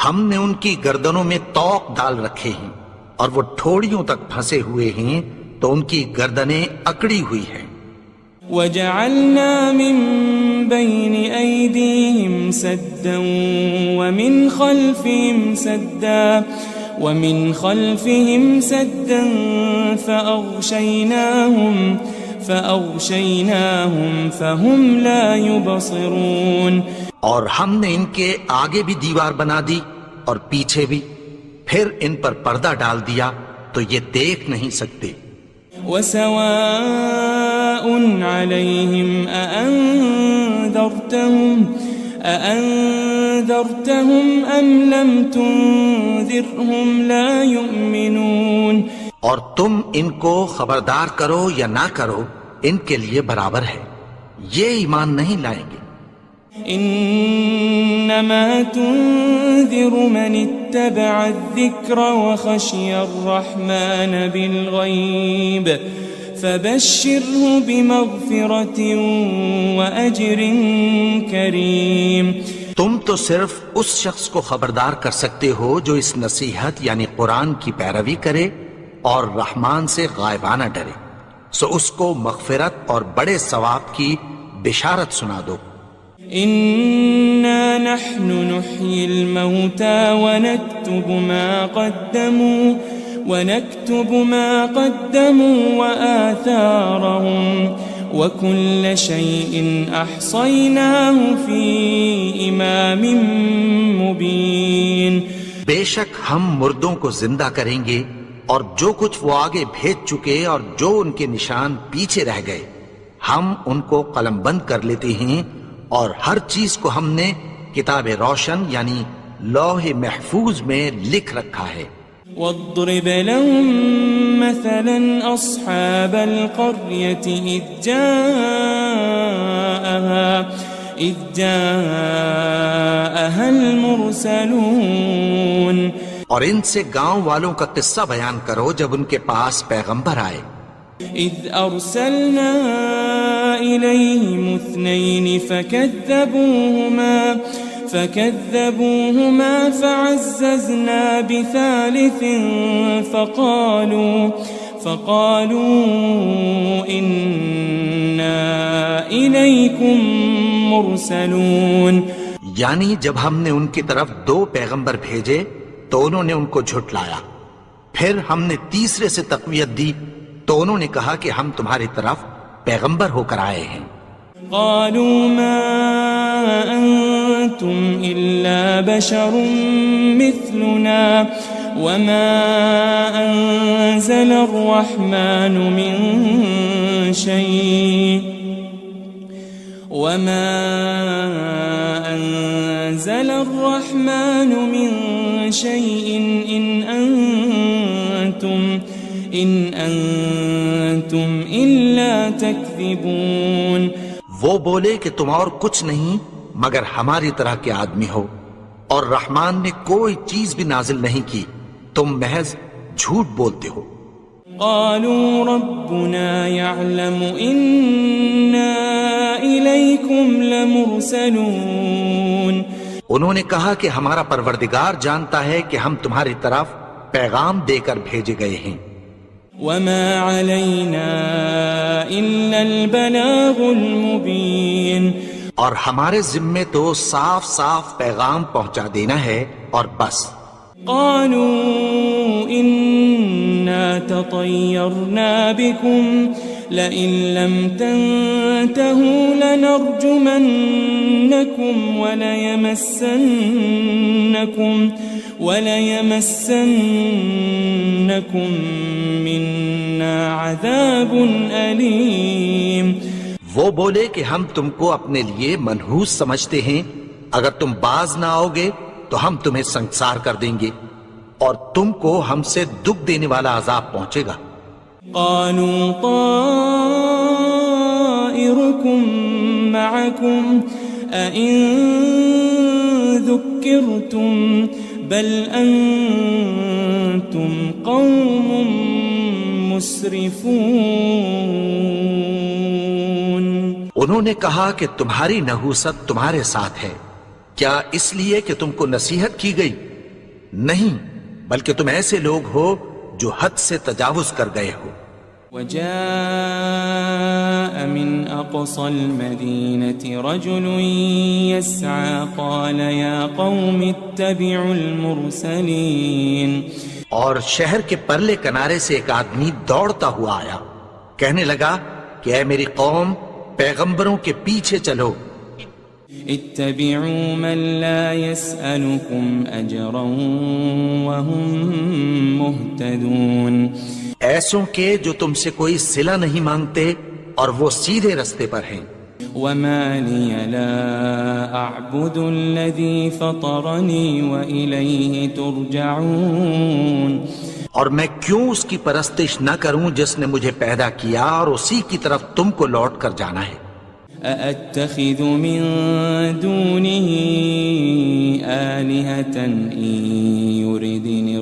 [SPEAKER 2] ہم نے ان کی گردنوں میں طوق ڈال رکھے ہیں اور وہ ٹھوڑیوں تک پھنسے ہوئے ہیں تو ان کی گردنیں اکڑی ہوئی ہیں۔
[SPEAKER 4] وجعلنا من بين أيديهم سدا ومن خلفهم سدا فأغشيناهم فهم لا يبصرون،
[SPEAKER 2] اور ہم نے ان کے آگے بھی دیوار بنا دی اور پیچھے بھی، پھر ان پر پردہ ڈال دیا تو یہ دیکھ نہیں سکتے۔
[SPEAKER 4] وسواء عليهم أأنذرتهم أم لم تنذرهم لا يؤمنون،
[SPEAKER 2] اور تم ان کو خبردار کرو یا نہ کرو ان کے لیے برابر ہے، یہ ایمان نہیں لائیں گے۔
[SPEAKER 4] انما تنذر من اتبع الذکر وخشی الرحمن بالغیب فبشره بمغفرة واجر کریم،
[SPEAKER 2] تم تو صرف اس شخص کو خبردار کر سکتے ہو جو اس نصیحت یعنی قرآن کی پیروی کرے اور رحمان سے غائبانہ ڈرے، سو اس کو مغفرت اور بڑے ثواب کی بشارت سنا دو۔
[SPEAKER 4] إنا نحن نحيي الموتى ونكتب ما قدموا وآثارهم وكل شيء أحصيناه في إمام مبين،
[SPEAKER 2] بے شک ہم مردوں کو زندہ کریں گے اور جو کچھ وہ آگے بھیج چکے اور جو ان کے نشان پیچھے رہ گئے ہم ان کو قلم بند کر لیتے ہیں، اور ہر چیز کو ہم نے کتاب روشن یعنی لوح محفوظ میں لکھ رکھا ہے۔
[SPEAKER 4] واضرب لهم مثلا أصحاب القرية إذ جاءها المرسلون،
[SPEAKER 2] اور ان سے گاؤں والوں کا قصہ بیان کرو جب ان کے پاس پیغمبر آئے۔
[SPEAKER 4] إذ أرسلنا إليهم 2 فكذبوهما فعززنا بثالث فقالوا إنا إليكم مرسلون،
[SPEAKER 2] یعنی جب ہم نے ان کی طرف 2 پیغمبر بھیجے تو انہوں نے ان کو جھٹلایا، پھر ہم نے تیسرے سے تقویت دی تو انہوں نے کہا کہ ہم تمہاری طرف پیغمبر ہو کر آئے ہیں۔
[SPEAKER 4] قالوا ما أنتم إلا بشر مثلنا وما أنزل الرحمن من شيء إن أنتم إلا تكذبون،
[SPEAKER 2] وہ بولے کہ تم اور کچھ نہیں مگر ہماری طرح کے آدمی ہو، اور رحمان نے کوئی چیز بھی نازل نہیں کی، تم محض جھوٹ بولتے ہو۔
[SPEAKER 4] قالوا ربنا يعلم إنا إليكم لمرسلون،
[SPEAKER 2] انہوں نے کہا کہ ہمارا پروردگار جانتا ہے کہ ہم تمہاری طرف پیغام دے کر بھیجے گئے ہیں۔
[SPEAKER 4] وما علينا إلا البلاغ المبين،
[SPEAKER 2] اور ہمارے ذمے تو صاف صاف پیغام پہنچا دینا ہے اور بس۔
[SPEAKER 4] قالوا إنا تطيرنا بكم لئن لم تنتهوا لنرجمنكم وليمسنكم منا عذاب أليم.
[SPEAKER 2] وہ بولے کہ ہم تم کو اپنے لیے منحوس سمجھتے ہیں، اگر تم باز نہ آؤ گے تو ہم تمہیں سنسار کر دیں گے اور تم کو ہم سے دکھ دینے والا عذاب پہنچے گا.
[SPEAKER 4] قالوا طائركم معكم أئن ذكرتم بل أنتم قوم مسرفون.
[SPEAKER 2] انہوں نے کہا کہ تمہاری نحوست تمہارے ساتھ ہے، کیا اس لیے کہ تم کو نصیحت کی گئی؟ نہیں، بلکہ تم ایسے لوگ ہو جو حد سے تجاوز کر گئے ہو.
[SPEAKER 4] وجاء من أقصى المدينة رجل يسعى قال يا قوم اتبعوا المرسلين.
[SPEAKER 2] اور شہر کے پرلے کنارے سے ایک آدمی دوڑتا ہوا آیا، کہنے لگا کہ اے میری قوم، پیغمبروں کے پیچھے چلو.
[SPEAKER 4] اتبعوا من لا يسألكم أجرا وهم مهتدون.
[SPEAKER 2] ایسوں کے جو تم سے کوئی صلہ نہیں مانگتے اور وہ سیدھے رستے پر ہیں.
[SPEAKER 4] وما لي لا أعبد الذي فطرني وإليه ترجعون.
[SPEAKER 2] اور میں کیوں اس کی پرستش نہ کروں جس نے مجھے پیدا کیا اور اسی کی طرف تم کو لوٹ کر جانا ہے.
[SPEAKER 4] أأتخذ من دونه آلهة إن يردني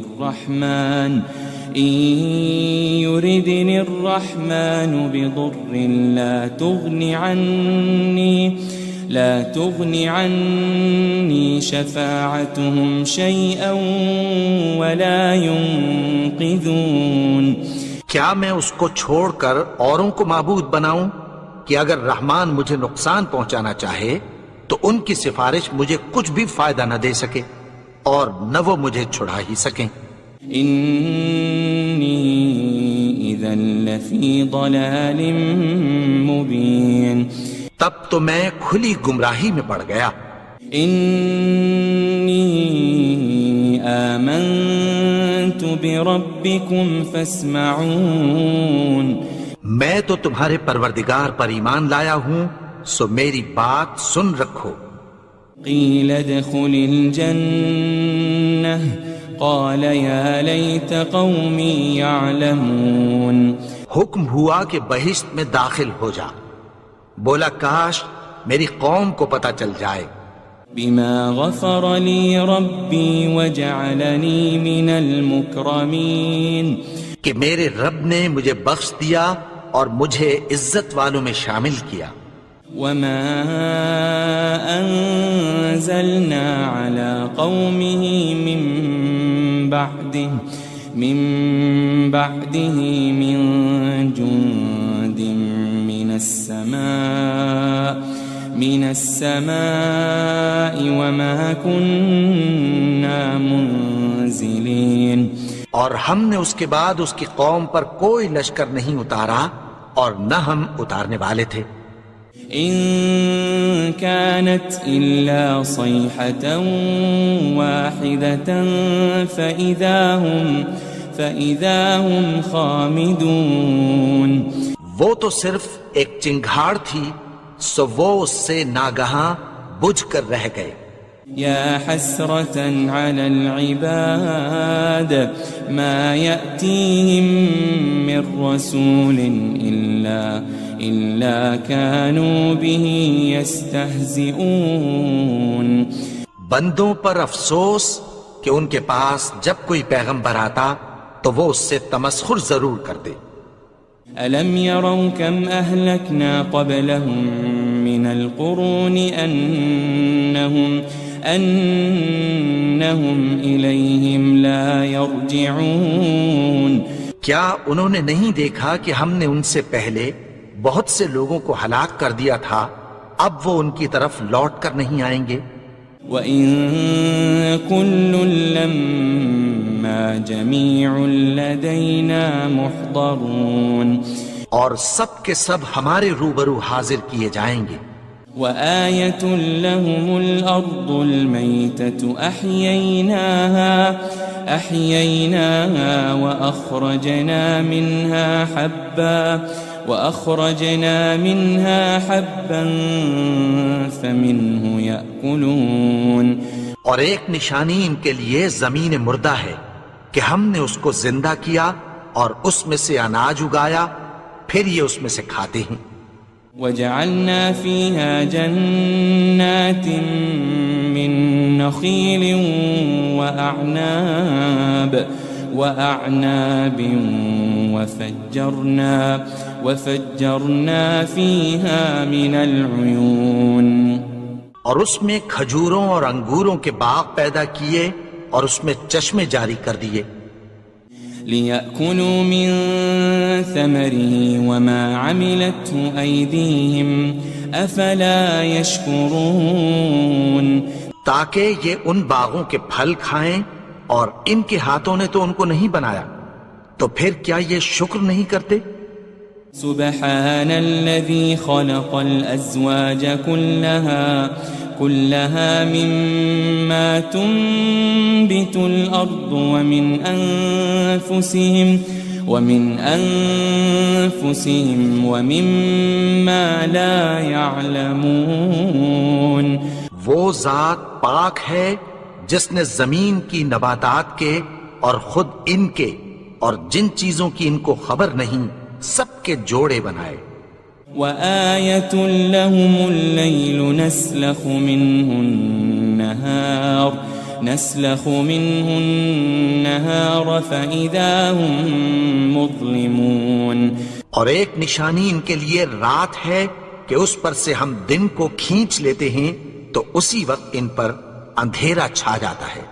[SPEAKER 4] الرحمن بضر لا تغن عني شفاعتهم شيئا ولا ينقذون.
[SPEAKER 2] کیا میں اس کو چھوڑ کر اوروں کو معبود بناؤں کہ اگر رحمان مجھے نقصان پہنچانا چاہے تو ان کی سفارش مجھے کچھ بھی فائدہ نہ دے سکے اور نہ وہ مجھے چھڑا ہی سکیں.
[SPEAKER 4] إني إذا لفي ضلال مبين.
[SPEAKER 2] تب تو میں کھلی گمراہی میں پڑ گیا.
[SPEAKER 4] إني آمنت بربكم فاسمعون.
[SPEAKER 2] میں تو تمہارے پروردگار پر ایمان لایا ہوں، سو میری بات سن رکھو.
[SPEAKER 4] قيل ادخل الجنة قال يا ليت قومي يعلمون.
[SPEAKER 2] حکم ہوا کہ بہشت میں داخل ہو جا. بولا کاش میری قوم کو پتہ چل جائے.
[SPEAKER 4] بما غفر لي ربي وجعلني من المكرمين.
[SPEAKER 2] کہ میرے رب نے مجھے بخش دیا اور مجھے عزت والوں میں شامل کیا.
[SPEAKER 4] وما أنزلنا على قومه من بعده من جند من السماء وما كنا منزلين.
[SPEAKER 2] اور ہم نے اس کے بعد اس کی قوم پر کوئی لشکر نہیں اتارا اور نہ ہم اتارنے والے تھے.
[SPEAKER 4] إن كانت إلا صيحة واحدة فإذا هم خامدون.
[SPEAKER 2] وہ تو صرف ایک چنگھاڑ تھی، سو وہ اس سے ناگہاں بجھ کر رہ گئے.
[SPEAKER 4] يا حسرة على العباد ما يأتيهم من رسول إلا كانوا به يستهزئون.
[SPEAKER 2] بندوں پر افسوس کہ ان کے پاس جب کوئی پیغمبر آتا تو وہ اس سے تمسخر ضرور کرتے.
[SPEAKER 4] ألم يروا كم أهلكنا قبلهم من القرون أنهم إليهم لا يرجعون.
[SPEAKER 2] کیا انہوں نے نہیں دیکھا کہ ہم نے ان سے پہلے بہت سے لوگوں کو ہلاک کر دیا تھا، اب وہ ان کی طرف لوٹ کر نہیں آئیں گے.
[SPEAKER 4] وَإِن كُلٌّ لَمَّا جَمِيعٌ لَدَيْنَا مُحْضَرُونَ.
[SPEAKER 2] اور سب کے سب ہمارے روبرو حاضر کیے جائیں گے.
[SPEAKER 4] وآية لهم الأرض الميتة أحييناها وأخرجنا منها حبا فمنه يأكلون.
[SPEAKER 2] اور ایک نشانی ان کے لیے زمین مردہ ہے کہ ہم نے اس کو زندہ کیا اور اس میں سے اناج اگایا، پھر یہ اس میں سے کھاتے ہیں.
[SPEAKER 4] وجعلنا فيها جنات من نخيل وأعناب وفجرنا فيها من العيون.
[SPEAKER 2] اور اس میں کھجوروں اور انگوروں کے باغ پیدا کیے اور اس میں چشمے جاری کر دیے.
[SPEAKER 4] لِيَأْكُلُوا مِن ثَمَرِهِ وَمَا عَمِلَتْهُ أَيْدِيهِمْ أَفَلَا يَشْكُرُونَ.
[SPEAKER 2] تاکہ یہ ان باغوں کے پھل کھائیں اور ان کے ہاتھوں نے تو ان کو نہیں بنایا، تو پھر کیا یہ شکر نہیں کرتے؟
[SPEAKER 4] سبحان الذي خلق الأزواج كلها مما تنبت الأرض ومن أنفسهم ومما لا يعلمون.
[SPEAKER 2] وہ ذات پاک ہے جس نے زمین کی نباتات کے اور خود ان کے اور جن چیزوں کی ان کو خبر نہیں سب کے جوڑے بنائے.
[SPEAKER 4] وآية لهم الليل نسلخ منه النهار فإذا هم مظلمون.
[SPEAKER 2] اور ایک نشانی ان کے لیے رات ہے کہ اس پر سے ہم دن کو کھینچ لیتے ہیں تو اسی وقت ان پر اندھیرا چھا جاتا ہے.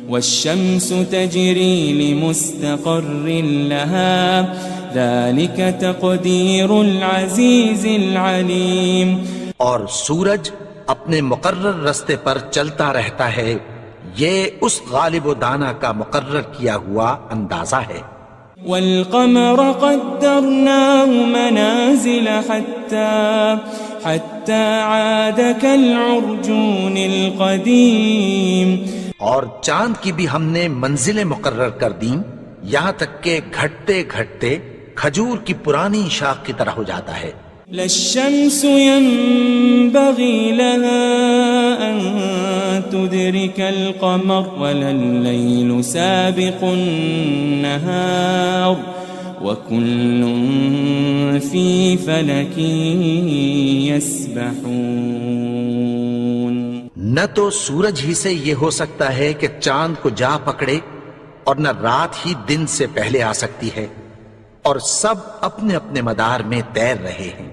[SPEAKER 4] والشمس تجري لمستقر لها ذلك تقدير العزيز العليم.
[SPEAKER 2] اور سورج اپنے مقرر رستے پر چلتا رہتا ہے، یہ اس غالب و دانا کا مقرر کیا ہوا اندازہ ہے.
[SPEAKER 4] والقمر قدرناه منازل حتى عاد كالعرجون القديم.
[SPEAKER 2] اور چاند کی بھی ہم نے منزلیں مقرر کر دیں یہاں تک کہ گھٹتے گھٹتے کھجور کی پرانی شاخ کی طرح ہو جاتا ہے.
[SPEAKER 4] لا الشمس ينبغي لها أن تدرك القمر ولا الليل سابق النهار وكل في فلك يسبحون.
[SPEAKER 2] نہ تو سورج ہی سے یہ ہو سکتا ہے کہ چاند کو جا پکڑے اور نہ رات ہی دن سے پہلے آ سکتی ہے، اور سب اپنے اپنے مدار میں تیر رہے ہیں.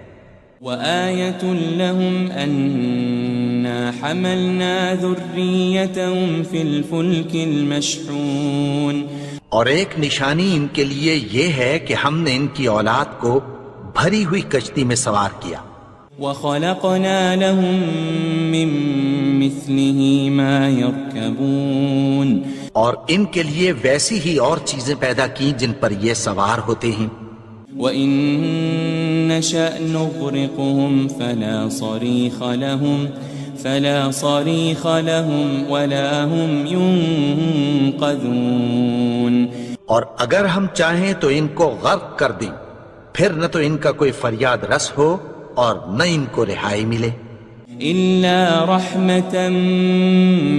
[SPEAKER 4] وآية لهم أنا حملنا ذريتهم في الفلك المشحون.
[SPEAKER 2] اور ایک نشانی ان کے لیے یہ ہے کہ ہم نے ان کی اولاد کو بھری ہوئی کشتی میں سوار کیا.
[SPEAKER 4] وخلقنا لهم من مثله ما يركبون.
[SPEAKER 2] اور ان کے لیے ویسی ہی اور چیزیں پیدا کی جن پر یہ سوار ہوتے ہیں.
[SPEAKER 4] وَإِن نَّشَأْ نُغْرِقْهُمْ فَلَا صَرِيخَ لَهُمْ وَلَا هُمْ يُنقَذُونَ.
[SPEAKER 2] اور اگر ہم چاہیں تو ان کو غرق کر دیں، پھر نہ تو ان کا کوئی فریاد رس ہو اور نہ ان کو رہائی ملے.
[SPEAKER 4] إِلَّا رَحْمَةً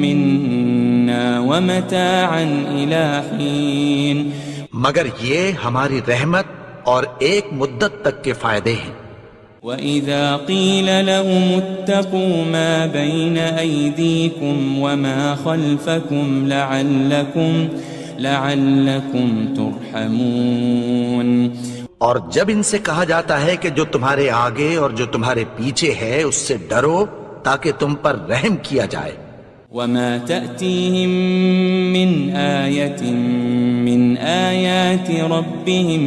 [SPEAKER 4] مِّنَّا وَمَتَاعًا إِلَىٰ حِينٍ.
[SPEAKER 2] مگر یہ ہماری رحمت اور ایک مدت تک کے فائدے ہیں.
[SPEAKER 4] وَإِذَا قِيلَ لَهُمُ اتَّقُوا مَا بَيْنَ أَيْدِيكُمْ وَمَا خَلْفَكُمْ لَعَلَّكُمْ تُرْحَمُونَ.
[SPEAKER 2] اور جب ان سے کہا جاتا ہے کہ جو تمہارے آگے اور جو تمہارے پیچھے ہے اس سے ڈرو تاکہ تم پر رحم کیا جائے.
[SPEAKER 4] وَمَا تَأْتِيهِم مِّنْ آيَةٍ مِّنْ آيَاتِ رَبِّهِمْ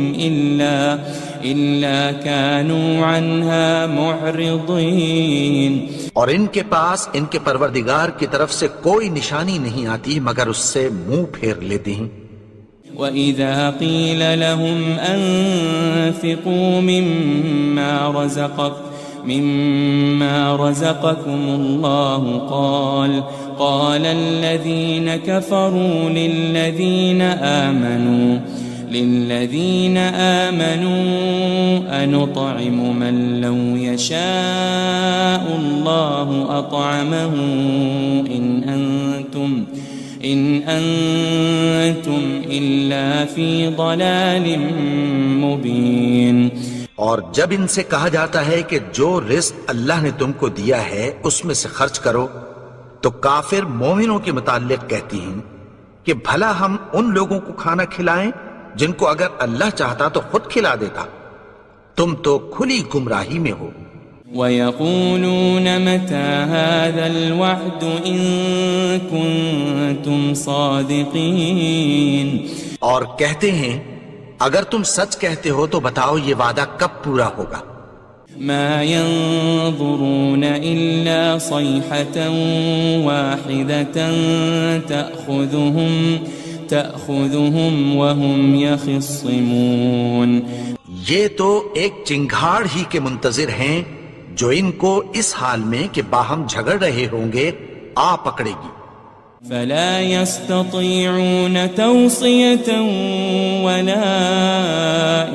[SPEAKER 4] إِلَّا كَانُوا عَنْهَا مُعْرِضِينَ.
[SPEAKER 2] اور ان کے پاس ان کے پروردگار کی طرف سے کوئی نشانی نہیں آتی مگر اس سے منہ پھیر لیتے ہیں.
[SPEAKER 4] وَإِذَا قِيلَ لَهُمْ أَنفِقُوا مِمَّا رَزَقَكُمُ اللَّهُ قَالَ الَّذِينَ كَفَرُوا لِلَّذِينَ آمَنُوا أَنُطْعِمُ مَن لَّوْ يَشَاءُ اللَّهُ أَطْعَمَهُ إِنْ أَنْتُمْ إِلَّا فِي ضَلَالٍ مُبِينٍ۔
[SPEAKER 2] اور جب ان سے کہا جاتا ہے کہ جو رزق اللہ نے تم کو دیا ہے اس میں سے خرچ کرو، تو کافر مومنوں کے متعلق کہتی ہیں کہ بھلا ہم ان لوگوں کو کھانا کھلائیں جن کو اگر اللہ چاہتا تو خود کھلا دیتا، تم تو کھلی گمراہی میں ہو۔
[SPEAKER 4] وَيَقُولُونَ مَتَى هَذَا الْوَعْدُ إِن كُنتُمْ صَادِقِينَ۔
[SPEAKER 2] اور کہتے ہیں اگر تم سچ کہتے ہو تو بتاؤ یہ وعدہ کب پورا ہوگا؟
[SPEAKER 4] مَا يَنظُرُونَ إِلَّا صَيْحَةً وَاحِدَةً تَأْخُذُهُمْ وَهُمْ يَخِصِّمُونَ۔
[SPEAKER 2] یہ تو ایک چنگھاڑ ہی کے منتظر ہیں جو ان کو اس حال میں کہ باہم جھگڑ رہے ہوں گے آ پکڑے گی۔
[SPEAKER 4] فَلَا يَسْتَطِيعُونَ تَوْصِيَةً وَلَا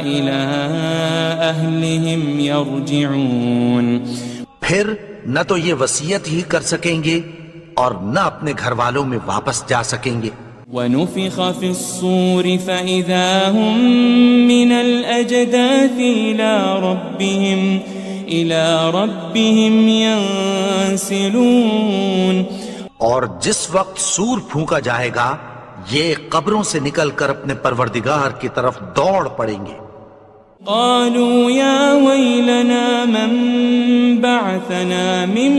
[SPEAKER 4] إِلَىٰ أَهْلِهِمْ يَرْجِعُونَ۔
[SPEAKER 2] پھر نہ تو یہ وصیت ہی کر سکیں گے اور نہ اپنے گھر والوں میں واپس جا سکیں گے۔
[SPEAKER 4] وَنُفِخَ فِي الصُّورِ فَإِذَا هُم مِّنَ الْأَجْدَاثِ إِلَىٰ رَبِّهِمْ يَنسِلُونَ۔
[SPEAKER 2] اور جس وقت سور پھونکا جائے گا یہ قبروں سے نکل کر اپنے پروردگار کی طرف دوڑ پڑیں گے۔
[SPEAKER 4] قالوا يا ويلنا من بعثنا من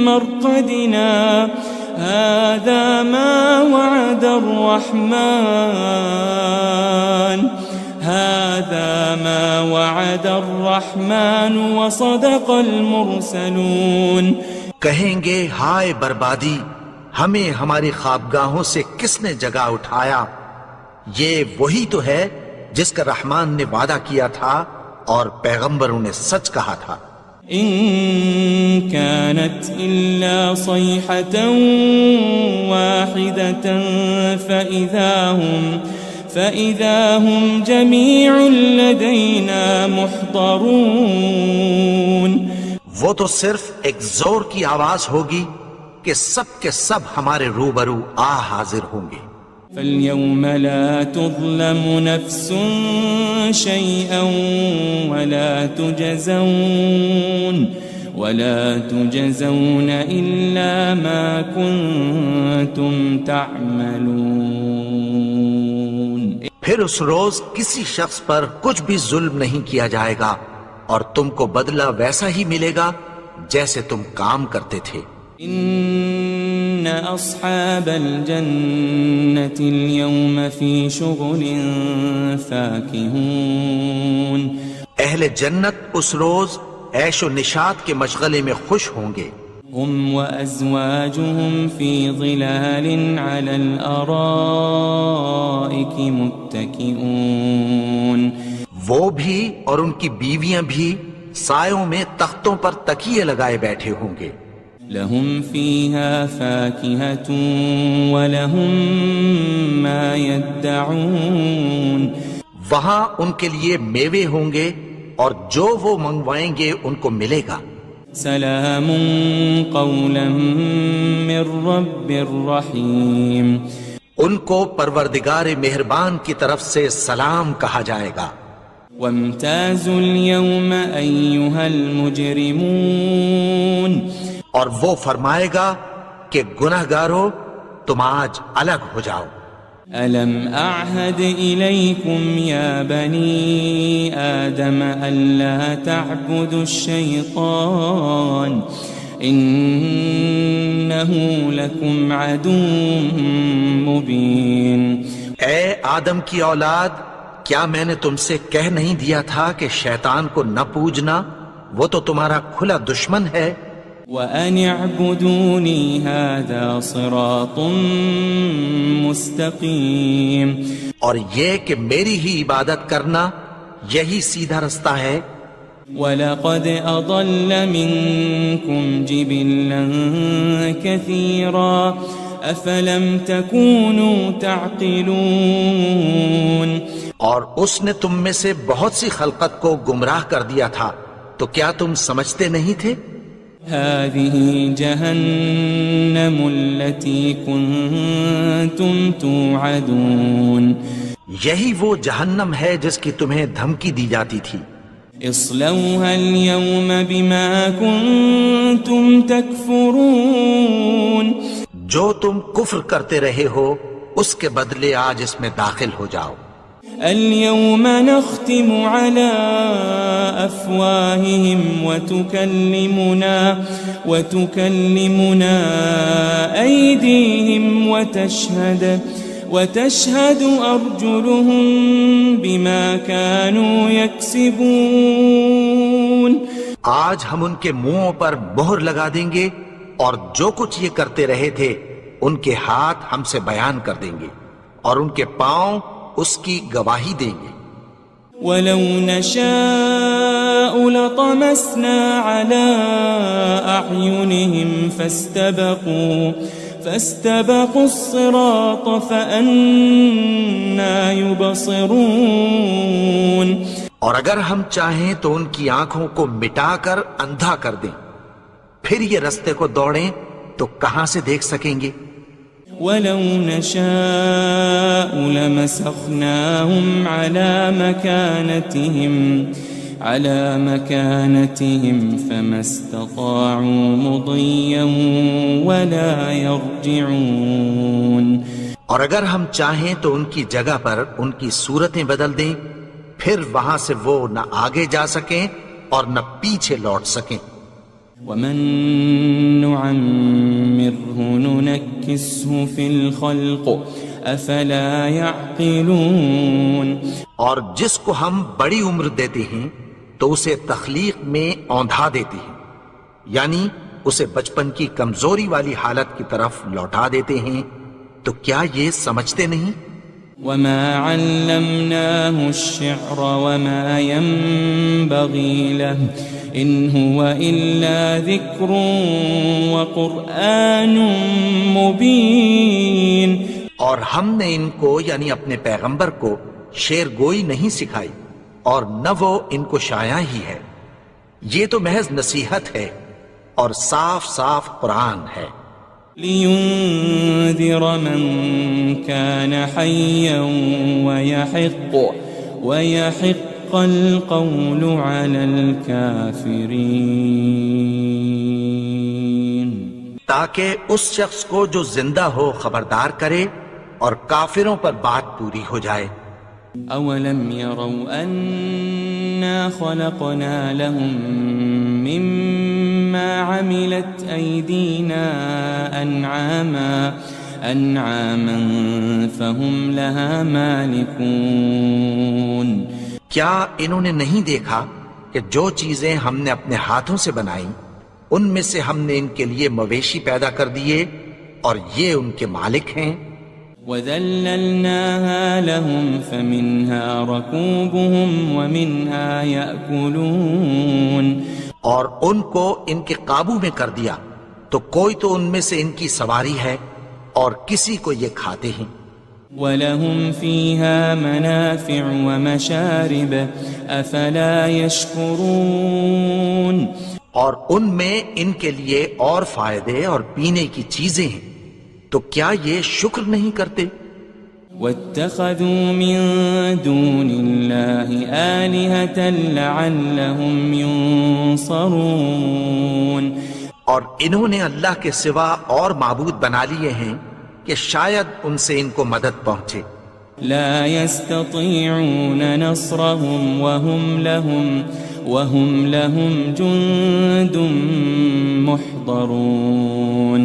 [SPEAKER 4] مرقدنا هذا ما وعد الرحمن وصدق المرسلون۔
[SPEAKER 2] کہیں گے ہائے بربادی، ہمیں ہماری خوابگاہوں سے کس نے جگا اٹھایا؟ یہ وہی تو ہے جس کا رحمان نے وعدہ کیا تھا اور پیغمبروں نے سچ کہا تھا۔
[SPEAKER 4] إن كانت إلا صيحة واحدة فإذا هم جميع لدينا محضرون۔
[SPEAKER 2] وہ تو صرف ایک زور کی آواز ہوگی کہ سب کے سب ہمارے روبرو حاضر ہوں گے۔
[SPEAKER 4] فَالْيَوْمَ لَا تُظْلَمُ نَفْسٌ شَيْئًا وَلَا تُجْزَوْنَ إِلَّا مَا كُنتُمْ تَعْمَلُونَ۔
[SPEAKER 2] پھر اس روز کسی شخص پر کچھ بھی ظلم نہیں کیا جائے گا اور تم کو بدلہ ویسا ہی ملے گا جیسے تم کام کرتے تھے۔
[SPEAKER 4] إن أصحاب الجنة اليوم في شغل فاكهون۔
[SPEAKER 2] اہل جنت اس روز عیش و نشاط کے مشغلے میں خوش ہوں گے۔
[SPEAKER 4] هم وأزواجهم في ظلال على الأرائك متكئون۔
[SPEAKER 2] وہ بھی اور ان کی بیویاں بھی سایوں میں تختوں پر تکیے لگائے بیٹھے ہوں گے۔
[SPEAKER 4] لهم فيها فاكهة ولهم ما يدعون۔
[SPEAKER 2] وہاں ان کے لیے میوے ہوں گے اور جو وہ منگوائیں گے ان کو ملے گا۔
[SPEAKER 4] سلام قولا من رب الرحیم۔
[SPEAKER 2] ان کو پروردگار مہربان کی طرف سے سلام کہا جائے گا۔
[SPEAKER 4] وامتازوا اليوم أيها المجرمون۔
[SPEAKER 2] اور وہ فرمائے گا کہ گنہگارو تم آج الگ ہو جاؤ۔
[SPEAKER 4] ألم أعهد إليكم يا بني آدم ألا تعبدوا الشيطان إنه لكم عدو مبين۔
[SPEAKER 2] اے آدم کی اولاد، کیا میں نے تم سے کہہ نہیں دیا تھا کہ شیطان کو نہ پوجنا، وہ تو تمہارا کھلا دشمن ہے۔
[SPEAKER 4] وأن اعبدوني هذا صراط مستقيم.
[SPEAKER 2] اور یہ کہ میری ہی عبادت کرنا یہی سیدھا رستہ ہے.
[SPEAKER 4] وَلَقَدْ أَضَلَّ مِنكُمْ جِبِلًّا كَثِيرًا أَفَلَمْ تَكُونُوا تَعْقِلُونَ.
[SPEAKER 2] اور اس نے تم میں سے بہت سی خلقت کو گمراہ کر دیا تھا تو کیا تم سمجھتے نہیں تھے؟
[SPEAKER 4] هذه جهنم التي كنتم توعدون.
[SPEAKER 2] یہی وہ جہنم ہے جس کی تمہیں دھمکی دی جاتی تھی.
[SPEAKER 4] اصلوها اليوم بما كنتم تكفرون.
[SPEAKER 2] جو تم کفر کرتے رہے ہو اس کے بدلے آج اس میں داخل ہو جاؤ.
[SPEAKER 4] اليوم نختم على أفواههم وتكلمنا أيديهم وتشهد أرجلهم بما كانوا يكسبون.
[SPEAKER 2] آج ہم ان کے منہوں پر مہر لگا دیں گے اور جو کچھ یہ کرتے رہے تھے ان کے ہاتھ ہم سے بیان کر دیں گے اور ان کے پاؤں اس کی گواہی دیں گے.
[SPEAKER 4] وَلَوْ نَشَاءُ لَطَمَسْنَا عَلَىٰ أَعْيُنِهِمْ فَاسْتَبَقُوا الصِّرَاطَ فَأَنَّىٰ يُبْصِرُونَ.
[SPEAKER 2] اور اگر ہم چاہیں تو ان کی آنکھوں کو مٹا کر اندھا کر دیں پھر یہ رستے کو دوڑیں تو کہاں سے دیکھ سکیں گے.
[SPEAKER 4] وَلَوْ نَشَاءُ لَمَسَخْنَاهُمْ عَلَىٰ مَكَانَتِهِمْ فَمَا اسْتَطَاعُوا مُضِيًّا وَلَا يَرْجِعُونَ.
[SPEAKER 2] اور اگر ہم چاہیں تو ان کی جگہ پر ان کی صورتیں بدل دیں پھر وہاں سے وہ نہ آگے جا سکیں اور نہ پیچھے لوٹ سکیں.
[SPEAKER 4] وَمَن نُعَمِّرْهُ نُنَكِّسْهُ فِي الْخَلْقِ أَفَلَا يَعْقِلُونَ.
[SPEAKER 2] اور جس کو ہم بڑی عمر دیتے ہیں تو اسے تخلیق میں اوندھا دیتے ہیں یعنی اسے بچپن کی کمزوری والی حالت کی طرف لوٹا دیتے ہیں تو کیا یہ سمجھتے نہیں؟
[SPEAKER 4] وَمَا عَلَّمْنَاهُ الشِّعْرَ وَمَا يَنبَغِي لَهُ إِنْ هُوَ إِلَّا ذِكْرٌ وَقُرْآنٌ مُبِينٌ.
[SPEAKER 2] اور ہم نے ان کو یعنی اپنے پیغمبر کو شعر گوئی نہیں سکھائی اور نہ وہ ان کو شایع ہی ہے. یہ تو محض نصیحت ہے اور صاف صاف قرآن ہے.
[SPEAKER 4] لِيُنذِرَ مَن كَانَ حَيًّا وَيَحِقَّ الْقَوْلُ عَلَى الْكَافِرِينَ.
[SPEAKER 2] تاکہ اس شخص کو جو زندہ ہو خبردار کرے اور کافروں پر بات پوری ہو جائے.
[SPEAKER 4] أَوَلَمْ يَرَوْا أَنَّا خَلَقْنَا لَهُم مِّمَّا عَمِلَتْ أَيْدِينَا أَنْعَامًا فَهُمْ لَهَا مَالِكُونَ.
[SPEAKER 2] کیا انہوں نے نہیں دیکھا کہ جو چیزیں ہم نے اپنے ہاتھوں سے بنائیں ان میں سے ہم نے ان کے لیے مویشی پیدا کر دیے اور یہ ان کے مالک ہیں.
[SPEAKER 4] وَذَلَّلْنَاهَا لَهُمْ فَمِنْهَا رَكُوبُهُمْ وَمِنْهَا يَأْكُلُونَ.
[SPEAKER 2] اور ان کو ان کے قابو میں کر دیا تو کوئی تو ان میں سے ان کی سواری ہے اور کسی کو یہ کھاتے ہیں.
[SPEAKER 4] وَلَهُمْ فِيهَا مَنَافِعُ وَمَشَارِبُ أَفَلَا يَشْكُرُونَ.
[SPEAKER 2] اور ان میں ان کے لیے اور فائدے اور پینے کی چیزیں ہیں تو کیا یہ شکر نہیں کرتے؟
[SPEAKER 4] وَاتَّخَذُوا مِن دُونِ اللَّهِ آلِهَةً لَعَلَّهُمْ يُنصَرُونَ.
[SPEAKER 2] اور انہوں نے اللہ کے سوا اور معبود بنا لیے ہیں کہ شاید ان سے ان کو مدد پہنچے.
[SPEAKER 4] لا يستطيعون نصرهم وهم لهم جند محضرون.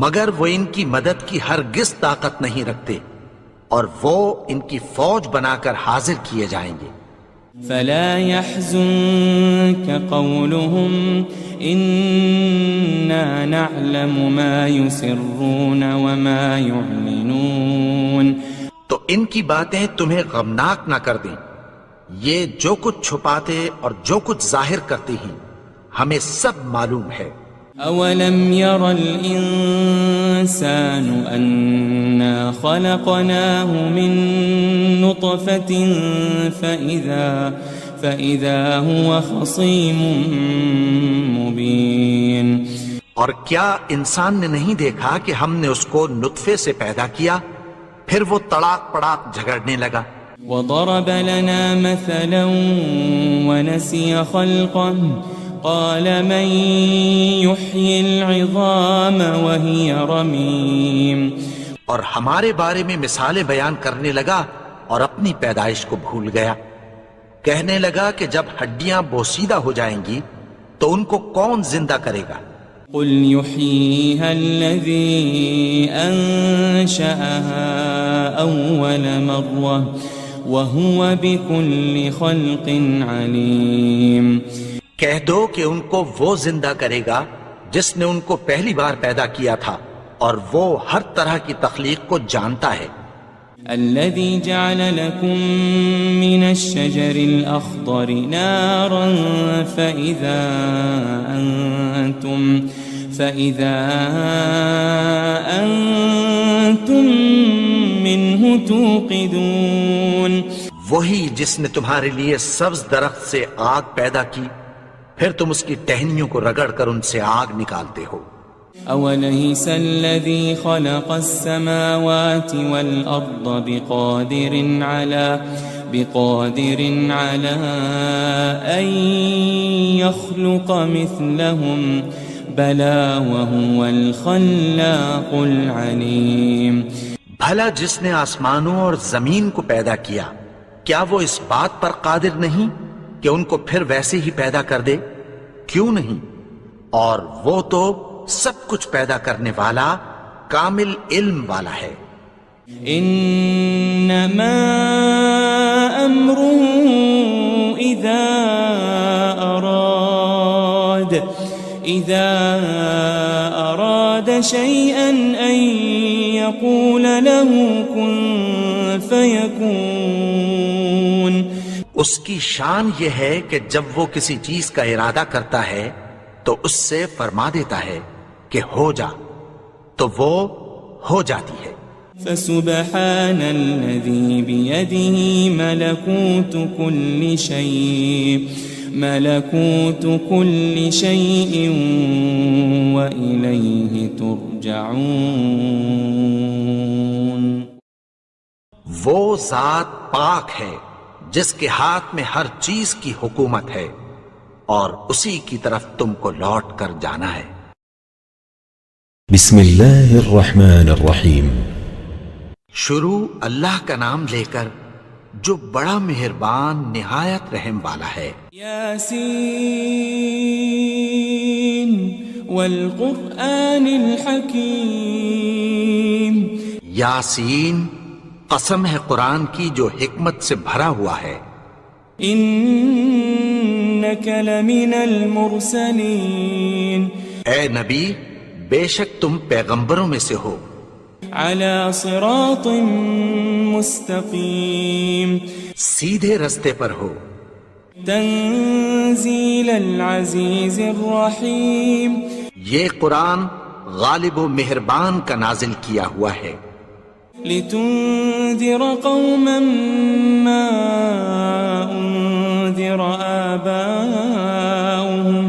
[SPEAKER 2] مگر وہ ان کی مدد کی ہرگز طاقت نہیں رکھتے اور وہ ان کی فوج بنا کر حاضر کیے جائیں گے.
[SPEAKER 4] فلا يحزنك قولهم إنا نعلم ما يسرون وما يعلنون.
[SPEAKER 2] تو ان کی باتیں تمہیں غمناک نہ کر دیں. یہ جو کچھ چھپاتے اور جو کچھ ظاہر کرتے ہیں ہمیں سب معلوم ہے.
[SPEAKER 4] أولم ير الإنسان أنا خلقناه من نطفة فإذا هو خصيم مبين.
[SPEAKER 2] اور کیا انسان نے نہیں دیکھا کہ ہم نے اس کو نطفے سے پیدا کیا پھر وہ تڑاک پڑاک جھگڑنے لگا.
[SPEAKER 4] وضرب لنا مثلا ونسي خلقه قال من يحيي العظام وهي رميم.
[SPEAKER 2] اور ہمارے بارے میں مثالیں بیان کرنے لگا اور اپنی پیدائش کو بھول گیا. کہنے لگا کہ جب ہڈیاں بوسیدہ ہو جائیں گی تو ان کو کون زندہ کرے گا.
[SPEAKER 4] قل يحييها الذي أنشأها أول مرة وهو بكل خلق عليم.
[SPEAKER 2] کہہ دو کہ ان کو وہ زندہ کرے گا جس نے ان کو پہلی بار پیدا کیا تھا اور وہ ہر طرح کی تخلیق کو جانتا ہے.
[SPEAKER 4] الذي جعل لكم من الشجر الأخضر نارا فإذا أنتم منه توقدون.
[SPEAKER 2] وہی جس نے تمہارے لیے سبز درخت سے آگ پیدا کی پھر تم اس کی ٹہنیوں کو رگڑ کر ان سے آگ نکالتے ہو.
[SPEAKER 4] أوليس الذي خلق السماوات والأرض بقادر على أن يخلق مثلهم بلى وهو الخلاق العليم.
[SPEAKER 2] بھلا جس نے آسمانوں اور زمین کو پیدا کیا کیا وہ اس بات پر قادر نہیں کہ ان کو پھر ویسے ہی پیدا کر دے؟ کیوں نہیں؟ اور وہ تو سب کچھ پیدا کرنے والا کامل علم والا ہے.
[SPEAKER 4] انما امره اذا اراد شيئا ان يقول له كن فيكون.
[SPEAKER 2] اس کی شان یہ ہے کہ جب وہ کسی چیز کا ارادہ کرتا ہے تو اس سے فرما دیتا ہے کہ ہو جا تو وہ ہو جاتی ہے.
[SPEAKER 4] فسبحان الذي بيده ملكوت كل شيء وإليه ترجعون.
[SPEAKER 2] وہ ذات پاک ہے جس کے ہاتھ میں ہر چیز کی حکومت ہے اور اسی کی طرف تم کو لوٹ کر جانا ہے.
[SPEAKER 1] بسم اللہ الرحمن الرحیم.
[SPEAKER 2] شروع اللہ کا نام لے کر جو بڑا مہربان نہایت رحم والا ہے.
[SPEAKER 4] یاسین والقرآن الحکیم.
[SPEAKER 2] یاسین قسم ہے قرآن کی جو حکمت سے بھرا ہوا ہے.
[SPEAKER 4] انک لمن المرسلین.
[SPEAKER 2] اے نبی بے شک تم پیغمبروں میں سے ہو.
[SPEAKER 4] علی صراط مستقیم.
[SPEAKER 2] سیدھے رستے پر ہو.
[SPEAKER 4] تنزیل العزیز الرحیم.
[SPEAKER 2] یہ قرآن غالب و مہربان کا نازل کیا ہوا ہے.
[SPEAKER 4] لتنذر قوما ما انذر آباؤهم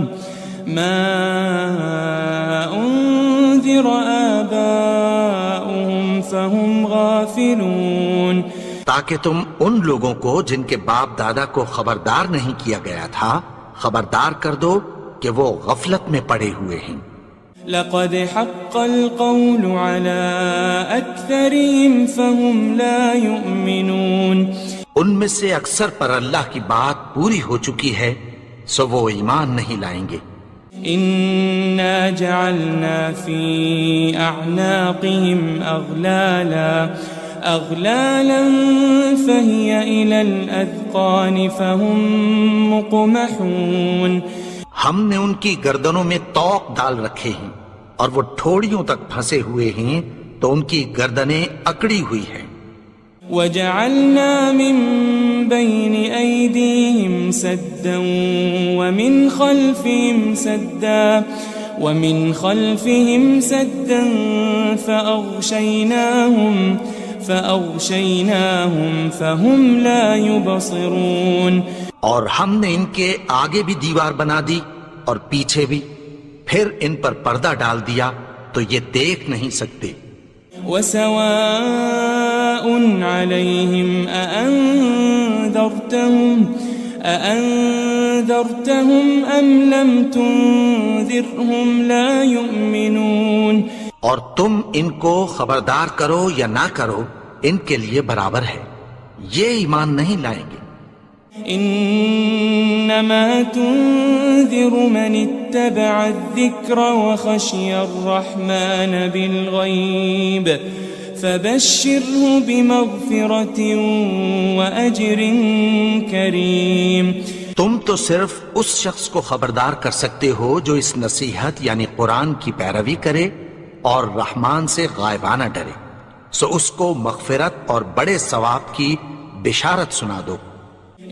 [SPEAKER 4] فهم غافلون.
[SPEAKER 2] تاکہ تم ان لوگوں کو جن کے باپ دادا کو خبردار نہیں کیا گیا تھا خبردار کر دو کہ وہ غفلت میں پڑے ہوئے ہیں.
[SPEAKER 4] لقد حق القول على أكثرهم فهم لا يؤمنون.
[SPEAKER 2] ان میں سے اکثر پر اللہ کی بات پوری ہو چکی ہے سو وہ ایمان نہیں لائیں گے.
[SPEAKER 4] إنا جعلنا في أعناقهم أغلالا فهي إلى الأذقان فهم مقمحون
[SPEAKER 2] ہم نے ان کی گردنوں میں طوق ڈال رکھے ہیں اور وہ ٹھوڑیوں تک پھنسے ہوئے ہیں تو ان کی گردنیں اکڑی ہوئی ہیں.
[SPEAKER 4] وجعلنا من بين أيديهم سدا ومن خلفهم سدا فأغشيناهم فهم لا يبصرون.
[SPEAKER 2] اور ہم نے ان کے آگے بھی دیوار بنا دی اور پیچھے بھی، پھر ان پر پردہ ڈال دیا تو یہ دیکھ نہیں سکتے.
[SPEAKER 4] وسواء عليهم أأنذرتهم أم لم تنذرهم لا يؤمنون.
[SPEAKER 2] اور تم ان کو خبردار کرو یا نہ کرو ان کے لیے برابر ہے، یہ ایمان نہیں لائیں گے.
[SPEAKER 4] انما تنذر من اتبع الذکر وخشی الرحمن بالغیب فبشره بمغفرة وأجر کریم.
[SPEAKER 2] تم تو صرف اس شخص کو خبردار کر سکتے ہو جو اس نصیحت یعنی قرآن کی پیروی کرے اور رحمان سے غائبانہ ڈرے، سو اس کو مغفرت اور بڑے ثواب کی بشارت سنا دو.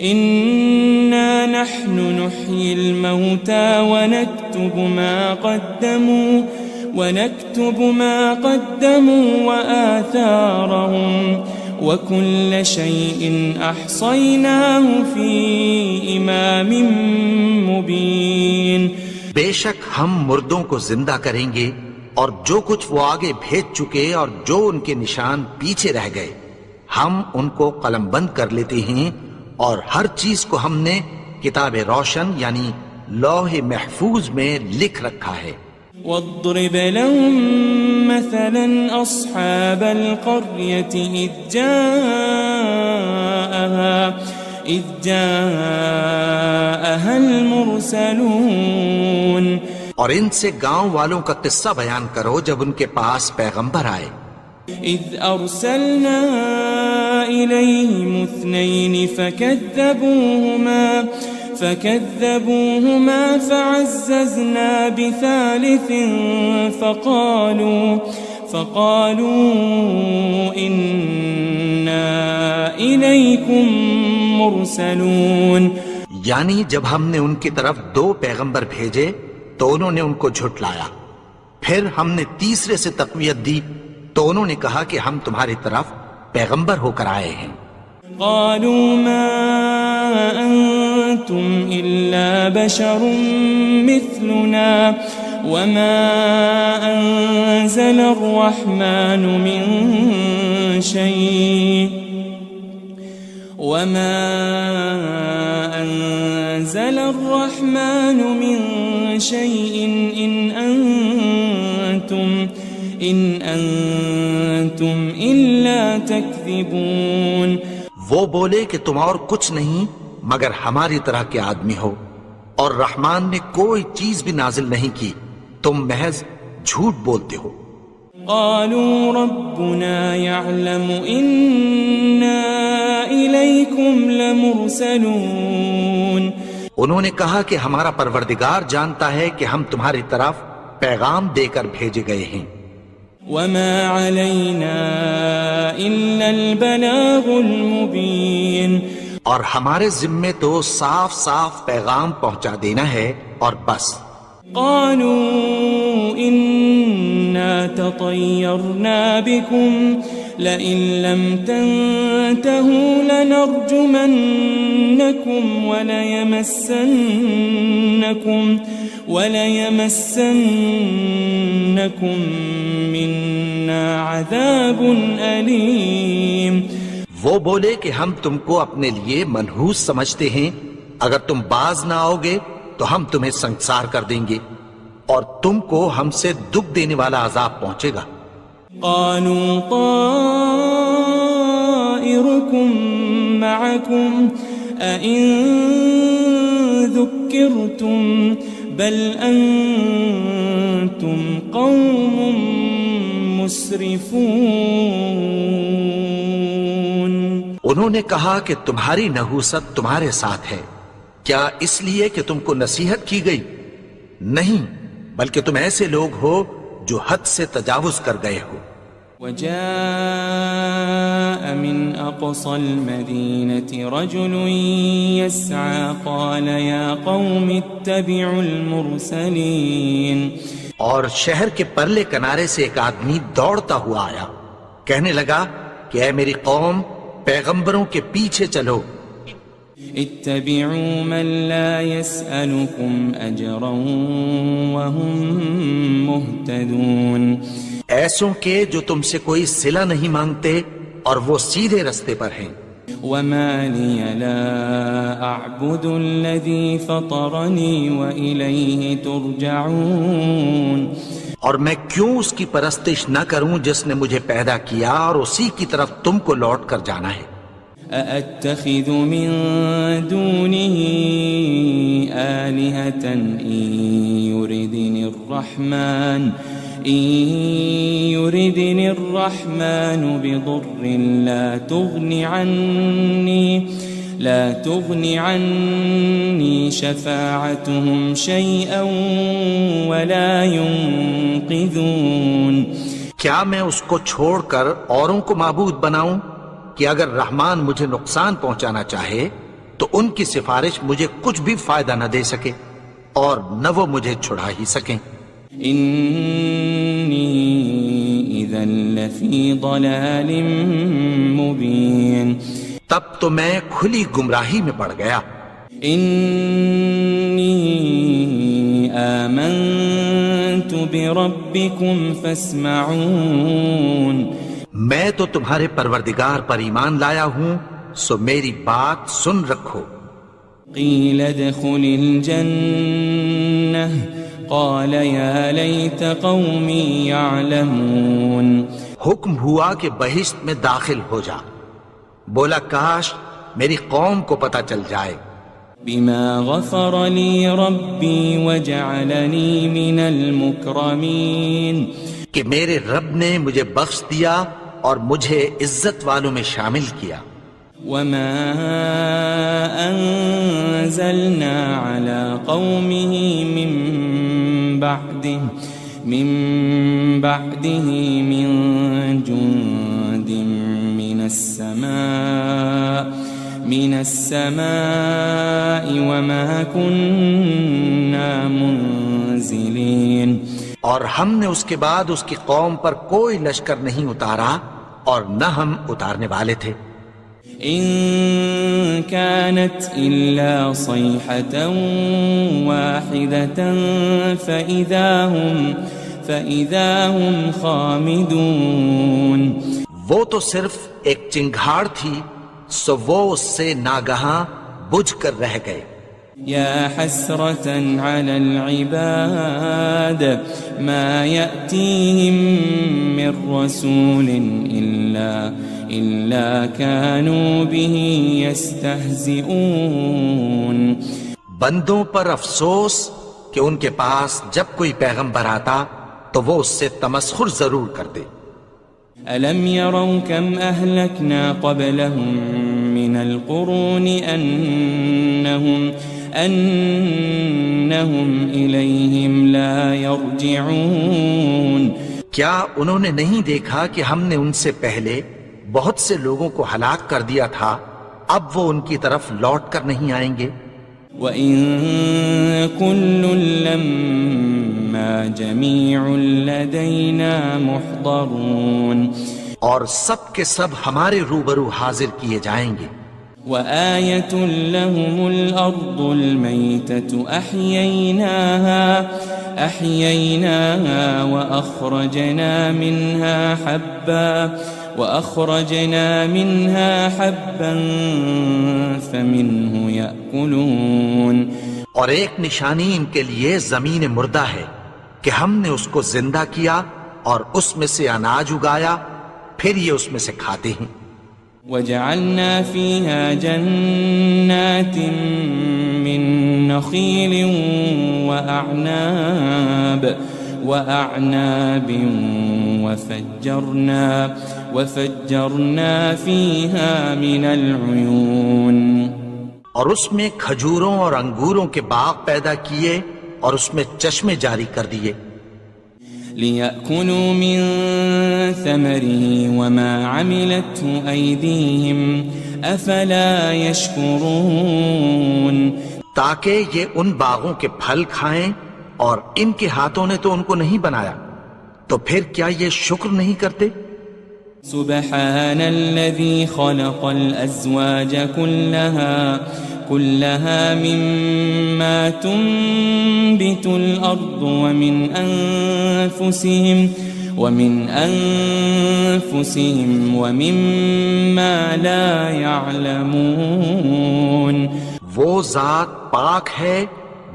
[SPEAKER 4] إنا نحن نحيي الموتى ونكتب ما قدموا وآثارهم وكل شيء أحصيناه في إمام مبين.
[SPEAKER 2] بے شک ہم مردوں کو زندہ کریں گے اور جو کچھ وہ آگے بھیج چکے اور جو ان کے نشان پیچھے رہ گئے ہم ان کو قلم بند کر لیتے ہیں، اور ہر چیز کو ہم نے کتاب روشن یعنی لوح محفوظ میں لکھ رکھا ہے.
[SPEAKER 4] واضرب لهم مثلا أصحاب القرية إذ جاءها المرسلون.
[SPEAKER 2] اور ان سے گاؤں والوں کا قصہ بیان کرو جب ان کے پاس پیغمبر آئے.
[SPEAKER 4] إذ أرسلنا إليهم 2 فكذبوهما فعززنا بثالث فقالوا إنا إليكم مرسلون.
[SPEAKER 2] یعنی جب ہم نے ان کی طرف 2 پیغمبر بھیجے تو انہوں نے ان کو جھٹلایا، پھر ہم نے تیسرے سے تقویت دی تو انہوں نے کہا کہ ہم تمہاری طرف پیغمبر ہو کر آئے ہیں.
[SPEAKER 4] قالوا ما أنتم إلا بشر مثلنا وما أنزل الرحمن من شيء إن أنتم إلا تكذبون.
[SPEAKER 2] وہ بولے کہ تم اور کچھ نہیں مگر ہماری طرح کے آدمی ہو، اور رحمان نے کوئی چیز بھی نازل نہیں کی، تم محض جھوٹ بولتے ہو.
[SPEAKER 4] قالوا ربنا يعلم إنا إليكم لمرسلون.
[SPEAKER 2] انہوں نے کہا کہ ہمارا پروردگار جانتا ہے کہ ہم تمہاری طرف پیغام دے کر بھیجے گئے ہیں.
[SPEAKER 4] وما علينا إلا البلاغ المبين.
[SPEAKER 2] اور ہمارے ذمے تو صاف صاف پیغام پہنچا دینا ہے اور بس.
[SPEAKER 4] قالوا إنا تطيرنا بكم لئن لم تنتهوا لنرجمنكم وليمسنكم منا عذاب أليم.
[SPEAKER 2] وہ بولے کہ ہم تم کو اپنے لیے منحوس سمجھتے ہیں، اگر تم باز نہ آؤ گے تو ہم تمہیں سنسار کر دیں گے اور تم کو ہم سے دکھ دینے والا عذاب پہنچے گا.
[SPEAKER 4] قالوا طائركم معكم أئن ذكرتم بل أنتم قوم مسرفون.
[SPEAKER 2] انہوں نے کہا کہ تمہاری نحوست تمہارے ساتھ ہے، کیا اس لیے کہ تم کو نصیحت کی گئی؟ نہیں، بلکہ تم ایسے لوگ ہو جو حد سے تجاوز کر گئے ہو۔
[SPEAKER 4] وجاء من أقصى المدينة رجل يسعى قال يا قوم اتبعوا المرسلين۔
[SPEAKER 2] اور شہر کے پرلے کنارے سے ایک آدمی دوڑتا ہوا آیا، کہنے لگا کہ اے میری قوم، پیغمبروں کے پیچھے چلو۔
[SPEAKER 4] اتبعوا من لا يسألكم أجرا وهم مهتدون۔
[SPEAKER 2] ایسوں کے جو تم سے کوئی صلہ نہیں مانگتے اور وہ سیدھے رستے پر ہیں۔
[SPEAKER 4] وما لي لا أعبد الذي فطرني وإليه ترجعون۔
[SPEAKER 2] اور میں کیوں اس کی پرستش نہ کروں جس نے مجھے پیدا کیا اور اسی کی طرف تم کو لوٹ کر جانا ہے۔
[SPEAKER 4] أأتخذ من دونه آلهة إن يردني الرحمن بضر لا تغن عني شفاعتهم شيئا ولا ينقذون۔
[SPEAKER 2] کیا میں اس کو چھوڑ کر اوروں کو معبود بناؤں کہ اگر رحمان مجھے نقصان پہنچانا چاہے تو ان کی سفارش مجھے کچھ بھی فائدہ نہ دے سکے اور نہ وہ مجھے چھڑا ہی سکیں۔
[SPEAKER 4] انی اذا لفی ضلال مبین۔
[SPEAKER 2] تب تو میں کھلی گمراہی میں پڑ گیا۔
[SPEAKER 4] انی آمنت بربکم فاسمعون۔
[SPEAKER 2] میں تو تمہارے پروردگار پر ایمان لایا ہوں، سو میری بات سن رکھو۔
[SPEAKER 4] قیل ادخل الجنہ قال یا لیت قومی یعلمون۔
[SPEAKER 2] حکم ہوا کہ بہشت میں داخل ہو جا، بولا کاش میری قوم کو پتہ چل جائے۔
[SPEAKER 4] بما غفر لی ربی وجعلنی من المکرمین۔
[SPEAKER 2] کہ میرے رب نے مجھے بخش دیا اور مجھے عزت والوں میں شامل کیا۔
[SPEAKER 4] وما انزلنا على قومه من بعده من جند من السماء وما كنا منزلين۔
[SPEAKER 2] اور ہم نے اس کے بعد اس کی قوم پر کوئی لشکر نہیں اتارا اور نہ ہم اتارنے والے تھے۔
[SPEAKER 4] ان كانت الا صيحة واحدة فإذا هم خامدون۔
[SPEAKER 2] وہ تو صرف ایک چنگھاڑ تھی، سو وہ اس سے ناگہاں بجھ کر رہ گئے۔
[SPEAKER 4] يا حسرة على العباد ما يأتيهم من رسول إلا كانوا به يستهزئون۔
[SPEAKER 2] بندوں پر افسوس کہ ان کے پاس جب کوئی پیغمبر آتا تو وہ اس سے تمسخر ضرور کرتے۔
[SPEAKER 4] ألم يروا كم أهلكنا قبلهم من القرون أنهم إليهم لا يرجعون۔
[SPEAKER 2] کیا انہوں نے نہیں دیکھا کہ ہم نے ان سے پہلے بہت سے لوگوں کو ہلاک کر دیا تھا، اب وہ ان کی طرف لوٹ کر نہیں آئیں گے۔
[SPEAKER 4] وَإِن كُلٌّ لَمَّا جَمِيعٌ لَدَيْنَا مُحْضَرُونَ۔
[SPEAKER 2] اور سب کے سب ہمارے روبرو حاضر کیے جائیں گے۔
[SPEAKER 4] وَآيَةٌ لَهُمُ الْأَرْضُ الْمَيْتَةُ أَحْيَيْنَاهَا وَأَخْرَجْنَا مِنْهَا حَبًّا فَمِنْهُ يَأْكُلُونَ۔
[SPEAKER 2] اور ایک نشانی ان کے لیے زمین مردہ ہے کہ ہم نے اس کو زندہ کیا اور اس میں سے اناج اگایا، پھر یہ اس میں سے کھاتے ہیں۔
[SPEAKER 4] وَجَعَلْنَا فِيهَا جَنَّاتٍ مِّن نَخِيلٍ وَأَعْنَابٍ وفجرنا فيها من العيون
[SPEAKER 2] اور اس میں کھجوروں اور انگوروں کے باغ پیدا کیے اور اس میں چشمے جاری کر دیے
[SPEAKER 4] ليأكلوا من ثمره وما عملته أيديهم أفلا يشكرون
[SPEAKER 2] تاکہ یہ ان باغوں کے پھل کھائیں اور ان کے ہاتھوں نے تو ان کو نہیں بنایا تو پھر کیا یہ شکر نہیں کرتے
[SPEAKER 4] سبحان الذي خلق الأزواج كلها مما تنبت الأرض ومن أنفسهم ومما لا يعلمون
[SPEAKER 2] وہ ذات پاک ہے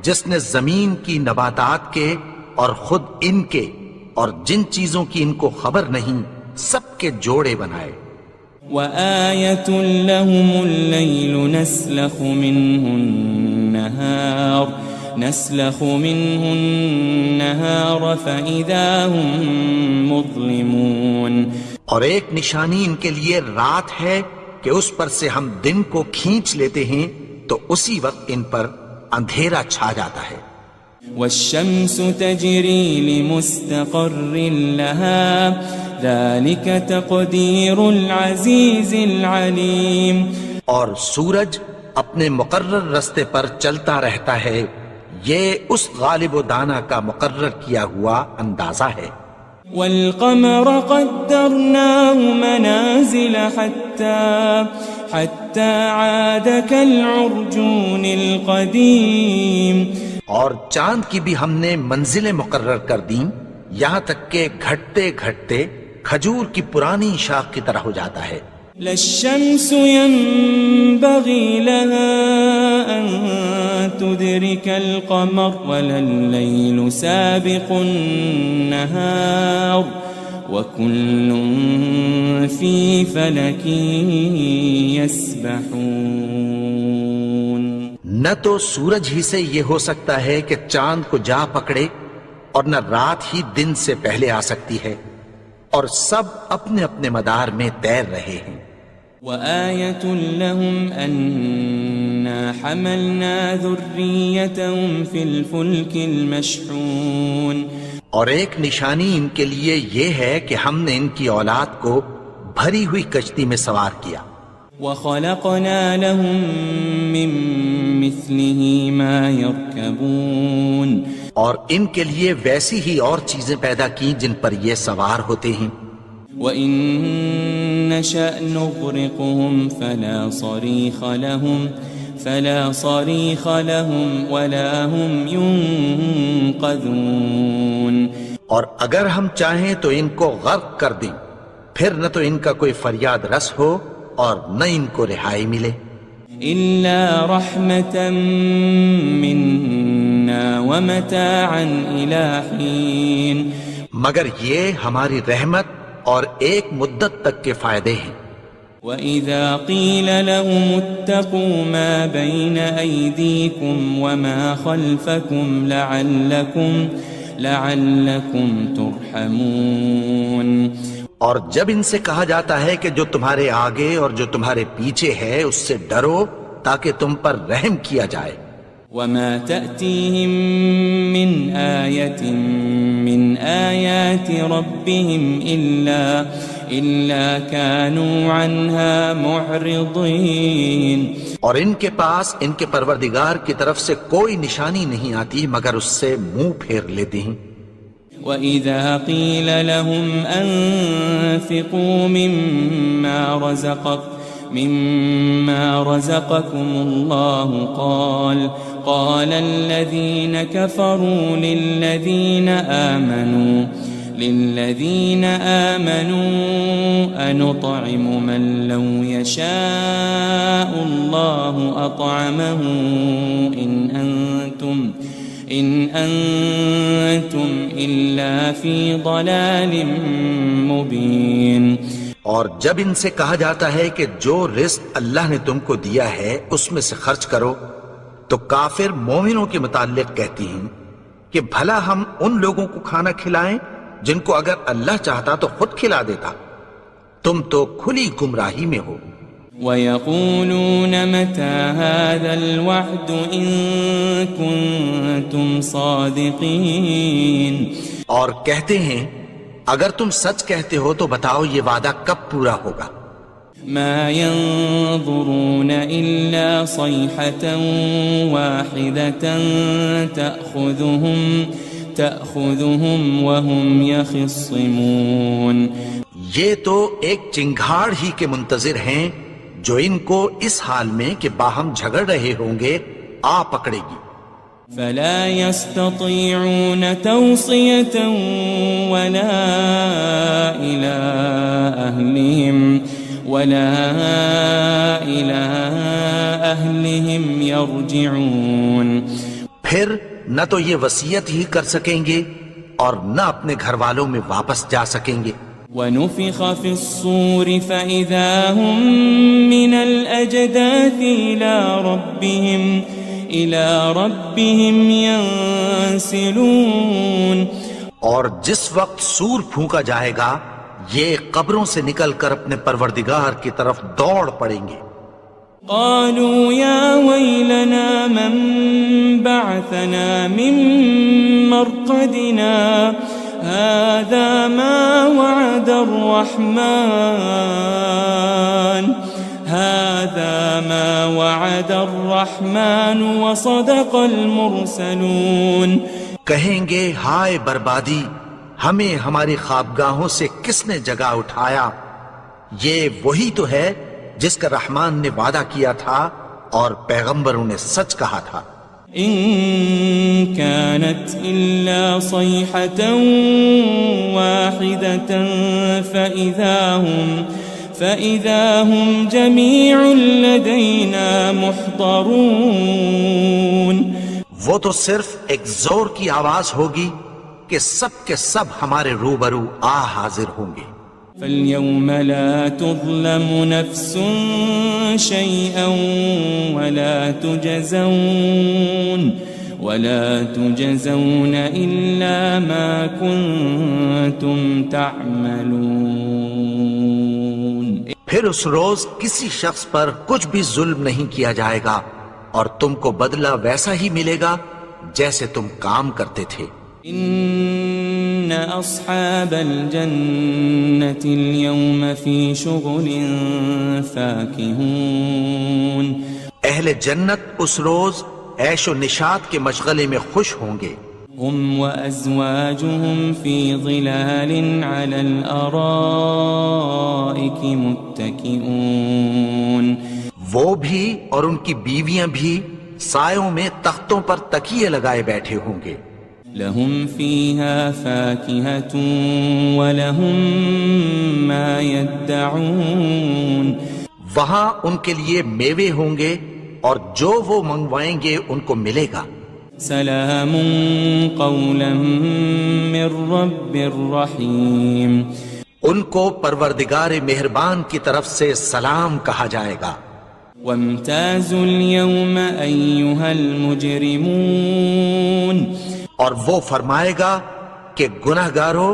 [SPEAKER 2] جس نے زمین کی نباتات کے اور خود ان کے اور جن چیزوں کی ان کو خبر نہیں سب کے جوڑے بنائے
[SPEAKER 4] وآية لهم الليل نسلخ منه النهار فإذا هم مظلمون
[SPEAKER 2] اور ایک نشانی ان کے لیے رات ہے کہ اس پر سے ہم دن کو کھینچ لیتے ہیں تو اسی وقت ان پر اندھیرا چھا جاتا ہے
[SPEAKER 4] والشمس تجري لمستقر لها ذلك تقدير العزيز العليم
[SPEAKER 2] اور سورج اپنے مقرر رستے پر چلتا رہتا ہے یہ اس غالب و دانا کا مقرر کیا ہوا اندازہ ہے
[SPEAKER 4] والقمر قدرناه منازل حتى عاد كالعرجون القديم
[SPEAKER 2] اور چاند کی بھی ہم نے منزلیں مقرر کر دیں یہاں تک کہ گھٹتے گھٹتے کھجور کی پرانی شاخ کی طرح ہو جاتا ہے
[SPEAKER 4] لا الشمس ينبغي لها أن تدرك القمر ولا الليل سابق النهار وكل في فلك يسبحون
[SPEAKER 2] نہ تو سورج ہی سے یہ ہو سکتا ہے کہ چاند کو جا پکڑے اور نہ رات ہی دن سے پہلے آ سکتی ہے اور سب اپنے اپنے مدار میں تیر رہے ہیں
[SPEAKER 4] وآية لهم أنا حملنا ذريتهم في الفلك المشحون
[SPEAKER 2] اور ایک نشانی ان کے لیے یہ ہے کہ ہم نے ان کی اولاد کو بھری ہوئی کشتی میں سوار کیا
[SPEAKER 4] وخلقنا لهم من مثله ما يركبون
[SPEAKER 2] اور ان کے لیے ویسی ہی اور چیزیں پیدا کی جن پر یہ سوار ہوتے ہیں
[SPEAKER 4] وَإِن نَّشَأْ نُغْرِقْهُمْ فَلَا صَرِيخَ لَهُمْ وَلَا هُمْ يُنقَذُونَ
[SPEAKER 2] اور اگر ہم چاہیں تو ان کو غرق کر دیں پھر نہ تو ان کا کوئی فریاد رس ہو اور نہ ان کو رہائی ملے
[SPEAKER 4] إِلَّا رَحْمَةً مِّنَّا وَمَتَاعًا إِلَى حِينٍ
[SPEAKER 2] مگر یہ ہماری رحمت اور ایک مدت تک کے فائدے ہیں
[SPEAKER 4] وَإِذَا قِيلَ لَهُمُ اتَّقُوا مَا بَيْنَ أَيْدِيكُمْ وَمَا خَلْفَكُمْ لَعَلَّكُمْ تُرْحَمُونَ
[SPEAKER 2] اور جب ان سے کہا جاتا ہے کہ جو تمہارے آگے اور جو تمہارے پیچھے ہے اس سے ڈرو تاکہ تم پر رحم کیا جائے
[SPEAKER 4] وَمَا تَأْتِيهِم مِّنْ آيَةٍ مِّنْ آيَاتِ رَبِّهِمْ إِلَّا كَانُوا عَنْهَا مُعْرِضِينَ
[SPEAKER 2] اور ان کے پاس ان کے پروردگار کی طرف سے کوئی نشانی نہیں آتی مگر اس سے منہ پھیر لیتے ہیں
[SPEAKER 4] وَإِذَا قِيلَ لَهُمْ أَنفِقُوا مِمَّا رَزَقَكُمُ اللَّهُ قَالَ الَّذِينَ كَفَرُوا لِلَّذِينَ آمَنُوا أَنُطْعِمُ مَن لَّوْ يَشَاءُ اللَّهُ أَطْعَمَهُ إِنْ أَنْتُمْ إِلَّا فِي ضَلَالٍ مُبِينٍ
[SPEAKER 2] اور جب ان سے کہا جاتا ہے کہ جو رزق اللہ نے تم کو دیا ہے اس میں سے خرچ کرو تو کافر مومنوں کے متعلق کہتی ہیں کہ بھلا ہم ان لوگوں کو کھانا کھلائیں جن کو اگر اللہ چاہتا تو خود کھلا دیتا تم تو کھلی گمراہی میں ہو.
[SPEAKER 4] وَيَقُولُونَ مَتَى هَذَا الْوَعْدُ إِن كُنتُمْ صَادِقِينَ.
[SPEAKER 2] اور کہتے ہیں اگر تم سچ کہتے ہو تو بتاؤ یہ وعدہ کب پورا ہوگا.
[SPEAKER 4] مَا يَنظُرُونَ إِلَّا صَيْحَةً وَاحِدَةً تَأْخُذُهُمْ وَهُمْ يَخِصِّمُونَ.
[SPEAKER 2] یہ تو ایک چنگھاڑ ہی کے منتظر ہیں جو ان کو اس حال میں کہ باہم جھگڑ رہے ہوں گے آ پکڑے گی.
[SPEAKER 4] فلا يستطيعون توصية ولا إلى أهلهم يرجعون.
[SPEAKER 2] پھر نہ تو یہ وصیت ہی کر سکیں گے اور نہ اپنے گھر والوں میں واپس جا سکیں گے.
[SPEAKER 4] ونفخ في الصور فإذا هم من الأجداث إلى ربهم ينسلون.
[SPEAKER 2] اور جس وقت سور پھونکا جائے گا یہ قبروں سے نکل کر اپنے پروردگار کی طرف دوڑ پڑیں گے.
[SPEAKER 4] قالوا يا ويلنا من بعثنا من مرقدنا هذا ما وعد الرحمن وصدق المرسلون.
[SPEAKER 2] کہیں گے ہائے بربادی، ہمیں ہماری خوابگاہوں سے کس نے جگا اٹھایا؟ یہ وہی تو ہے جس کا رحمان نے وعدہ کیا تھا اور پیغمبروں نے سچ کہا تھا.
[SPEAKER 4] إن كانت إلا صيحة واحدة فإذا هم جميع لدينا محضرون.
[SPEAKER 2] وہ تو صرف ایک زور کی آواز ہوگی کہ سب کے سب ہمارے روبرو حاضر ہوں گے.
[SPEAKER 4] فاليوم لا تظلم نفس شيئا ولا تجزون إلا ما كنتم تعملون.
[SPEAKER 2] پھر اس روز کسی شخص پر کچھ بھی ظلم نہیں کیا جائے گا اور تم کو بدلہ ویسا ہی ملے گا جیسے تم کام کرتے تھے.
[SPEAKER 4] ان اصحاب الجنة اليوم في شغل فاكهون.
[SPEAKER 2] اہل جنت اس روز عیش و نشاط کے مشغلے میں خوش ہوں گے.
[SPEAKER 4] هم وازواجهم في ظلال على الارائك متكئون.
[SPEAKER 2] وہ بھی اور ان کی بیویاں بھی سایوں میں تختوں پر تکیے لگائے بیٹھے ہوں گے.
[SPEAKER 4] لهم فيها فاكهة ولهم ما يدعون.
[SPEAKER 2] وہاں ان کے لیے میوے ہوں گے اور جو وہ منگوائیں گے ان کو ملے گا.
[SPEAKER 4] سلام قولا من رب رحیم.
[SPEAKER 2] ان کو پروردگار مہربان کی طرف سے سلام کہا جائے گا.
[SPEAKER 4] وامتازوا اليوم أيها المجرمون.
[SPEAKER 2] اور وہ فرمائے گا کہ گناہگارو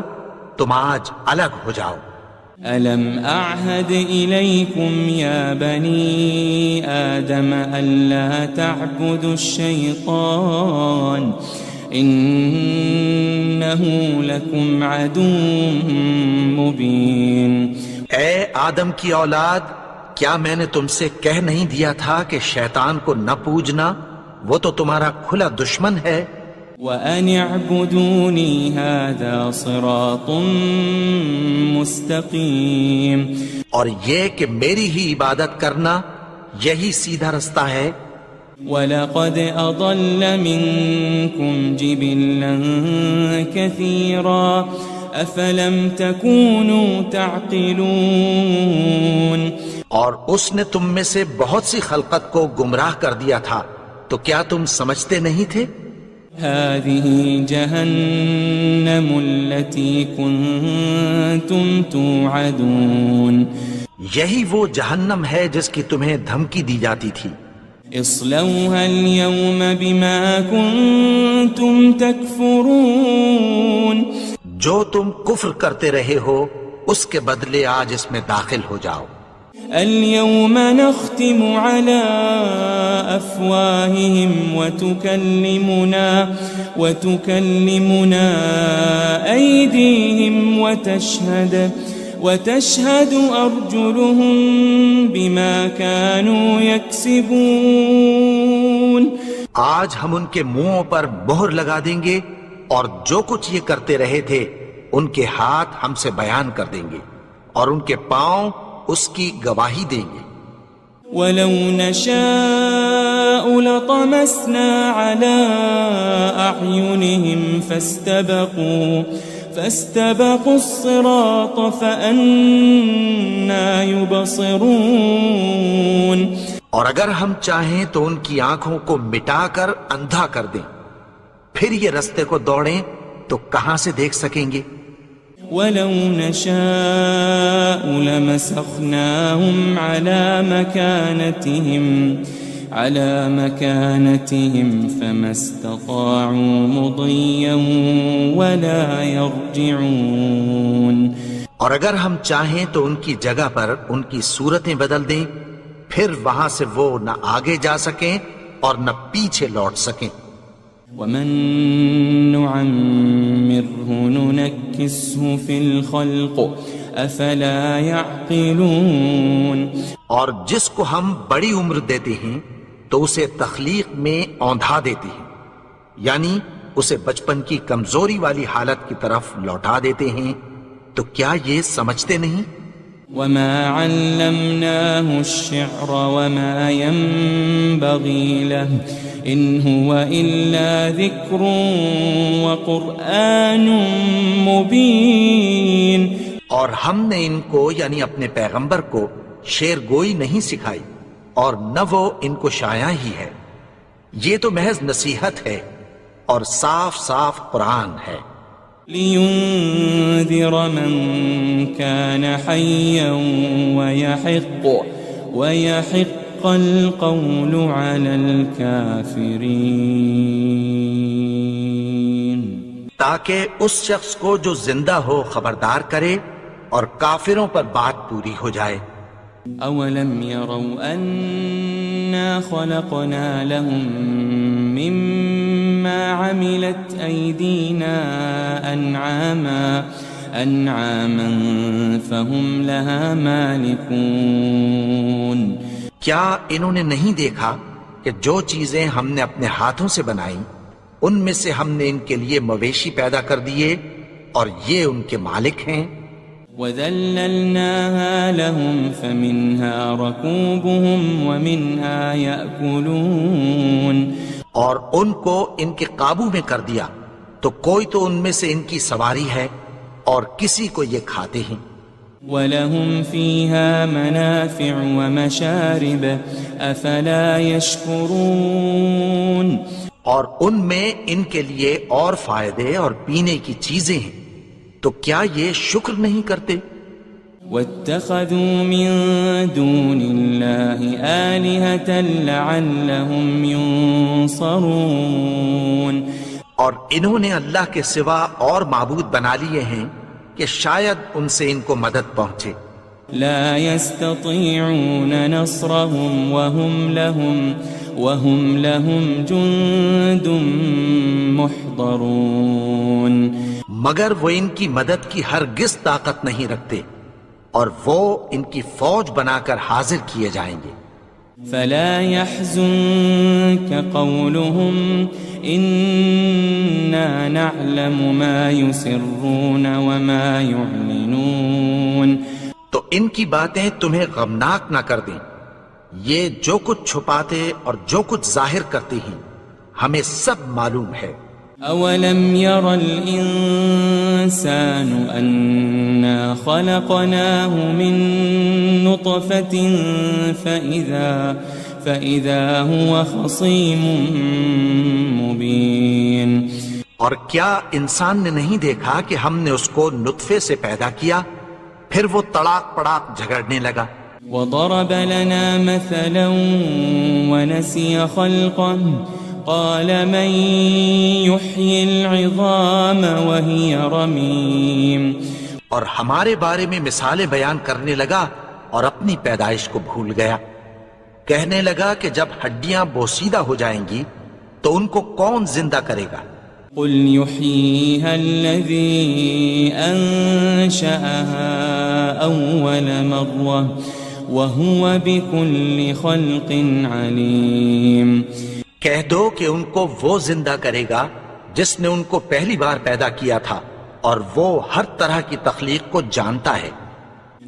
[SPEAKER 2] تم آج الگ ہو جاؤ.
[SPEAKER 4] ألم أعهد إليكم يا بني آدم ألا تعبدوا الشيطان إنه لكم عدو مبين.
[SPEAKER 2] اے آدم کی اولاد، کیا میں نے تم سے کہہ نہیں دیا تھا کہ شیطان کو نہ پوجنا؟ وہ تو تمہارا کھلا دشمن ہے.
[SPEAKER 4] وَأَنِ اعْبُدُونِي هَذَا صِرَاطٌ مُسْتَقِيمٌ.
[SPEAKER 2] اور یہ کہ میری ہی عبادت کرنا یہی سیدھا رستہ ہے.
[SPEAKER 4] وَلَقَدْ أَضَلَّ مِنْكُمْ جِبِلًّا كَثِيرًا أَفَلَمْ تَكُونُوا تَعْقِلُونَ.
[SPEAKER 2] اور اس نے تم میں سے بہت سی خلقت کو گمراہ کر دیا تھا، تو کیا تم سمجھتے نہیں تھے؟
[SPEAKER 4] هذه جهنم التي كنتم توعدون.
[SPEAKER 2] یہی وہ جہنم ہے جس کی تمہیں دھمکی دی جاتی تھی.
[SPEAKER 4] اصلوها اليوم بما كنتم تكفرون.
[SPEAKER 2] جو تم کفر کرتے رہے ہو اس کے بدلے آج اس میں داخل ہو جاؤ۔
[SPEAKER 4] اليوم نختم على أفواههم وتكلمنا أيديهم وتشهد أرجلهم بما كانوا يكسبون۔
[SPEAKER 2] آج ہم ان کے منہوں پر مہر لگا دیں گے اور جو کچھ یہ کرتے رہے تھے ان کے ہاتھ ہم سے بیان کر دیں گے اور ان کے پاؤں اس کی گواہی دیں گے۔
[SPEAKER 4] وَلَوْ نَشَاءُ لَطَمَسْنَا عَلَىٰ أَعْيُنِهِمْ فَاسْتَبَقُوا الصِّرَاطَ فَأَنَّىٰ يُبْصِرُونَ۔
[SPEAKER 2] اور اگر ہم چاہیں تو ان کی آنکھوں کو مٹا کر اندھا کر دیں، پھر یہ رستے کو دوڑیں تو کہاں سے دیکھ سکیں گے؟
[SPEAKER 4] وَلَوْ نَشَاءُ لَمَسَخْنَاهُمْ عَلَى مَكَانَتِهِمْ فَمَا اسْتَطَاعُوا مُضِيًّا وَلَا يَرْجِعُونَ۔
[SPEAKER 2] اور اگر ہم چاہیں تو ان کی جگہ پر ان کی صورتیں بدل دیں، پھر وہاں سے وہ نہ آگے جا سکیں اور نہ پیچھے لوٹ سکیں۔
[SPEAKER 4] وَمَن نُعَمِّرْهُ نُنَكِّسْهُ فِي الْخَلْقِ أَفَلَا يَعْقِلُونَ۔
[SPEAKER 2] اور جس کو ہم بڑی عمر دیتے ہیں تو اسے تخلیق میں اوندھا دیتے ہیں، یعنی اسے بچپن کی کمزوری والی حالت کی طرف لوٹا دیتے ہیں، تو کیا یہ سمجھتے نہیں؟
[SPEAKER 4] وَمَا عَلَّمْنَاهُ الشِّعْرَ وَمَا يَنبَغِي لَهُ إِنْ هُوَ إِلَّا ذِكْرٌ وَقُرْآنٌ مُبِينٌ۔
[SPEAKER 2] اور ہم نے ان کو یعنی اپنے پیغمبر کو شعر گوئی نہیں سکھائی اور نہ وہ ان کو شایع ہی ہے، یہ تو محض نصیحت ہے اور صاف صاف قرآن ہے۔
[SPEAKER 4] لِيُنذِرَ مَن كَانَ حَيًّا وَيَحِقَّ الْقَوْلُ عَلَى الْكَافِرِينَ۔
[SPEAKER 2] تاکہ اس شخص کو جو زندہ ہو خبردار کرے اور کافروں پر بات پوری ہو جائے۔
[SPEAKER 4] أَوَلَمْ يَرَوْا أَنَّا خَلَقْنَا لَهُم مِّمَّا عَمِلَتْ أَيْدِينَا أَنْعَامًا فَهُمْ لَهَا مَالِكُونَ۔
[SPEAKER 2] کیا انہوں نے نہیں دیکھا کہ جو چیزیں ہم نے اپنے ہاتھوں سے بنائیں ان میں سے ہم نے ان کے لیے مویشی پیدا کر دیے اور یہ ان کے مالک ہیں۔
[SPEAKER 4] وَذَلَّلْنَاهَا لَهُمْ فَمِنْهَا رَكُوبُهُمْ وَمِنْهَا يَأْكُلُونَ۔ اور ان کو ان کے قابو میں کر دیا تو کوئی تو ان میں سے ان کی سواری ہے اور کسی کو یہ کھاتے ہیں۔ وَلَهُمْ فِيهَا مَنَافِعُ وَمَشَارِبُ أَفَلَا يَشْكُرُونَ۔
[SPEAKER 2] اور ان میں ان کے لیے اور فائدے اور پینے کی چیزیں ہیں، تو کیا یہ شکر نہیں کرتے؟
[SPEAKER 4] وَاتَّخَذُوا مِن دُونِ اللَّهِ آلِهَةً لَعَلَّهُمْ يُنصَرُونَ۔
[SPEAKER 2] اور انہوں نے اللہ کے سوا اور معبود بنا لیے ہیں کہ شاید ان سے ان کو مدد پہنچے۔
[SPEAKER 4] لا يستطيعون نصرهم وهم لهم جند محضرون۔
[SPEAKER 2] مگر وہ ان کی مدد کی ہرگز طاقت نہیں رکھتے اور وہ ان کی فوج بنا کر حاضر کیے جائیں گے۔
[SPEAKER 4] فلا يحزنك قولهم إنا نعلم ما يسرون وما يعلنون۔
[SPEAKER 2] تو ان کی باتیں تمہیں غمناک نہ کر دیں، یہ جو کچھ چھپاتے اور جو کچھ ظاہر کرتے ہیں ہمیں سب معلوم ہے۔
[SPEAKER 4] أولم ير الإنسان أنا خلقناه من نطفة فإذا هو خصيم مبين۔
[SPEAKER 2] اور کیا انسان نے نہیں دیکھا کہ ہم نے اس کو نطفے سے پیدا کیا پھر وہ تڑاک پڑاک جھگڑنے لگا۔
[SPEAKER 4] وضرب لنا مثلا ونسي خلقه قال من يحيي العظام وهي رميم۔
[SPEAKER 2] اور ہمارے بارے میں مثالیں بیان کرنے لگا اور اپنی پیدائش کو بھول گیا. کہنے لگا کہ جب ہڈیاں بوسیدہ ہو جائیں گی تو ان کو کون زندہ کرے گا؟
[SPEAKER 4] قل يحييها الذي أنشأها أول مرة وهو بكل خلق عليم.
[SPEAKER 2] کہہ دو کہ ان کو وہ زندہ کرے گا جس نے ان کو پہلی بار پیدا کیا تھا اور وہ ہر طرح کی تخلیق کو جانتا ہے.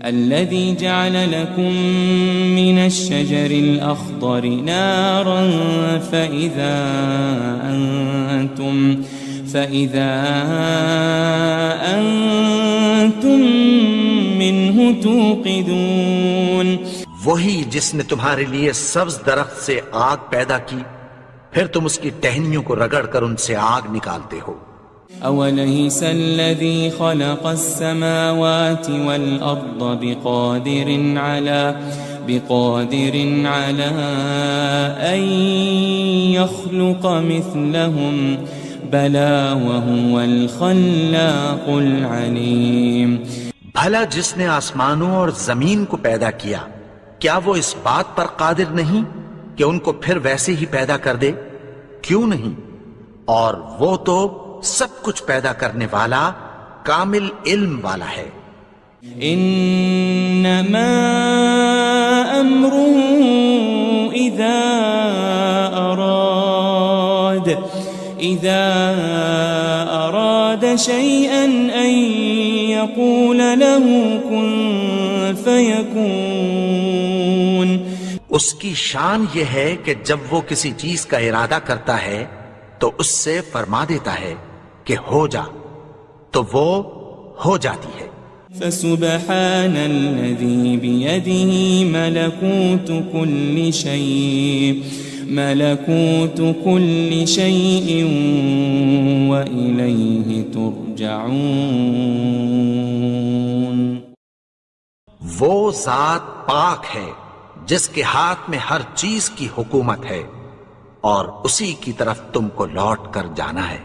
[SPEAKER 4] الذي جعل لكم من الشجر الأخضر نارا فإذا أنتم منه توقدون.
[SPEAKER 2] وہی جس نے تمہارے لیے سبز درخت سے آگ پیدا کی پھر تم اس کی ٹہنیوں کو رگڑ کر ان سے آگ نکالتے ہو.
[SPEAKER 4] أوليس الذي خلق السماوات والأرض بقادر على أن يخلق مثلهم بلى وهو الخلاق العليم.
[SPEAKER 2] بھلا جس نے آسمانوں اور زمین کو پیدا کیا کیا وہ اس بات پر قادر نہیں کہ ان کو پھر ویسے ہی پیدا کر دے؟ کیوں نہیں؟ اور وہ تو سب کچھ پیدا کرنے والا کامل علم والا ہے.
[SPEAKER 4] انما امره اذا اراد شيئا ان يقول له كن فيكون.
[SPEAKER 2] اس کی شان یہ ہے کہ جب وہ کسی چیز کا ارادہ کرتا ہے تو اس سے فرما دیتا ہے کہ ہو جا تو وہ ہو جاتی ہے.
[SPEAKER 4] فسبحان الذي بيده ملكوت كل شيء وإليه ترجعون.
[SPEAKER 2] وہ ذات پاک ہے جس کے ہاتھ میں ہر چیز کی حکومت ہے اور اسی کی طرف تم کو لوٹ کر جانا ہے.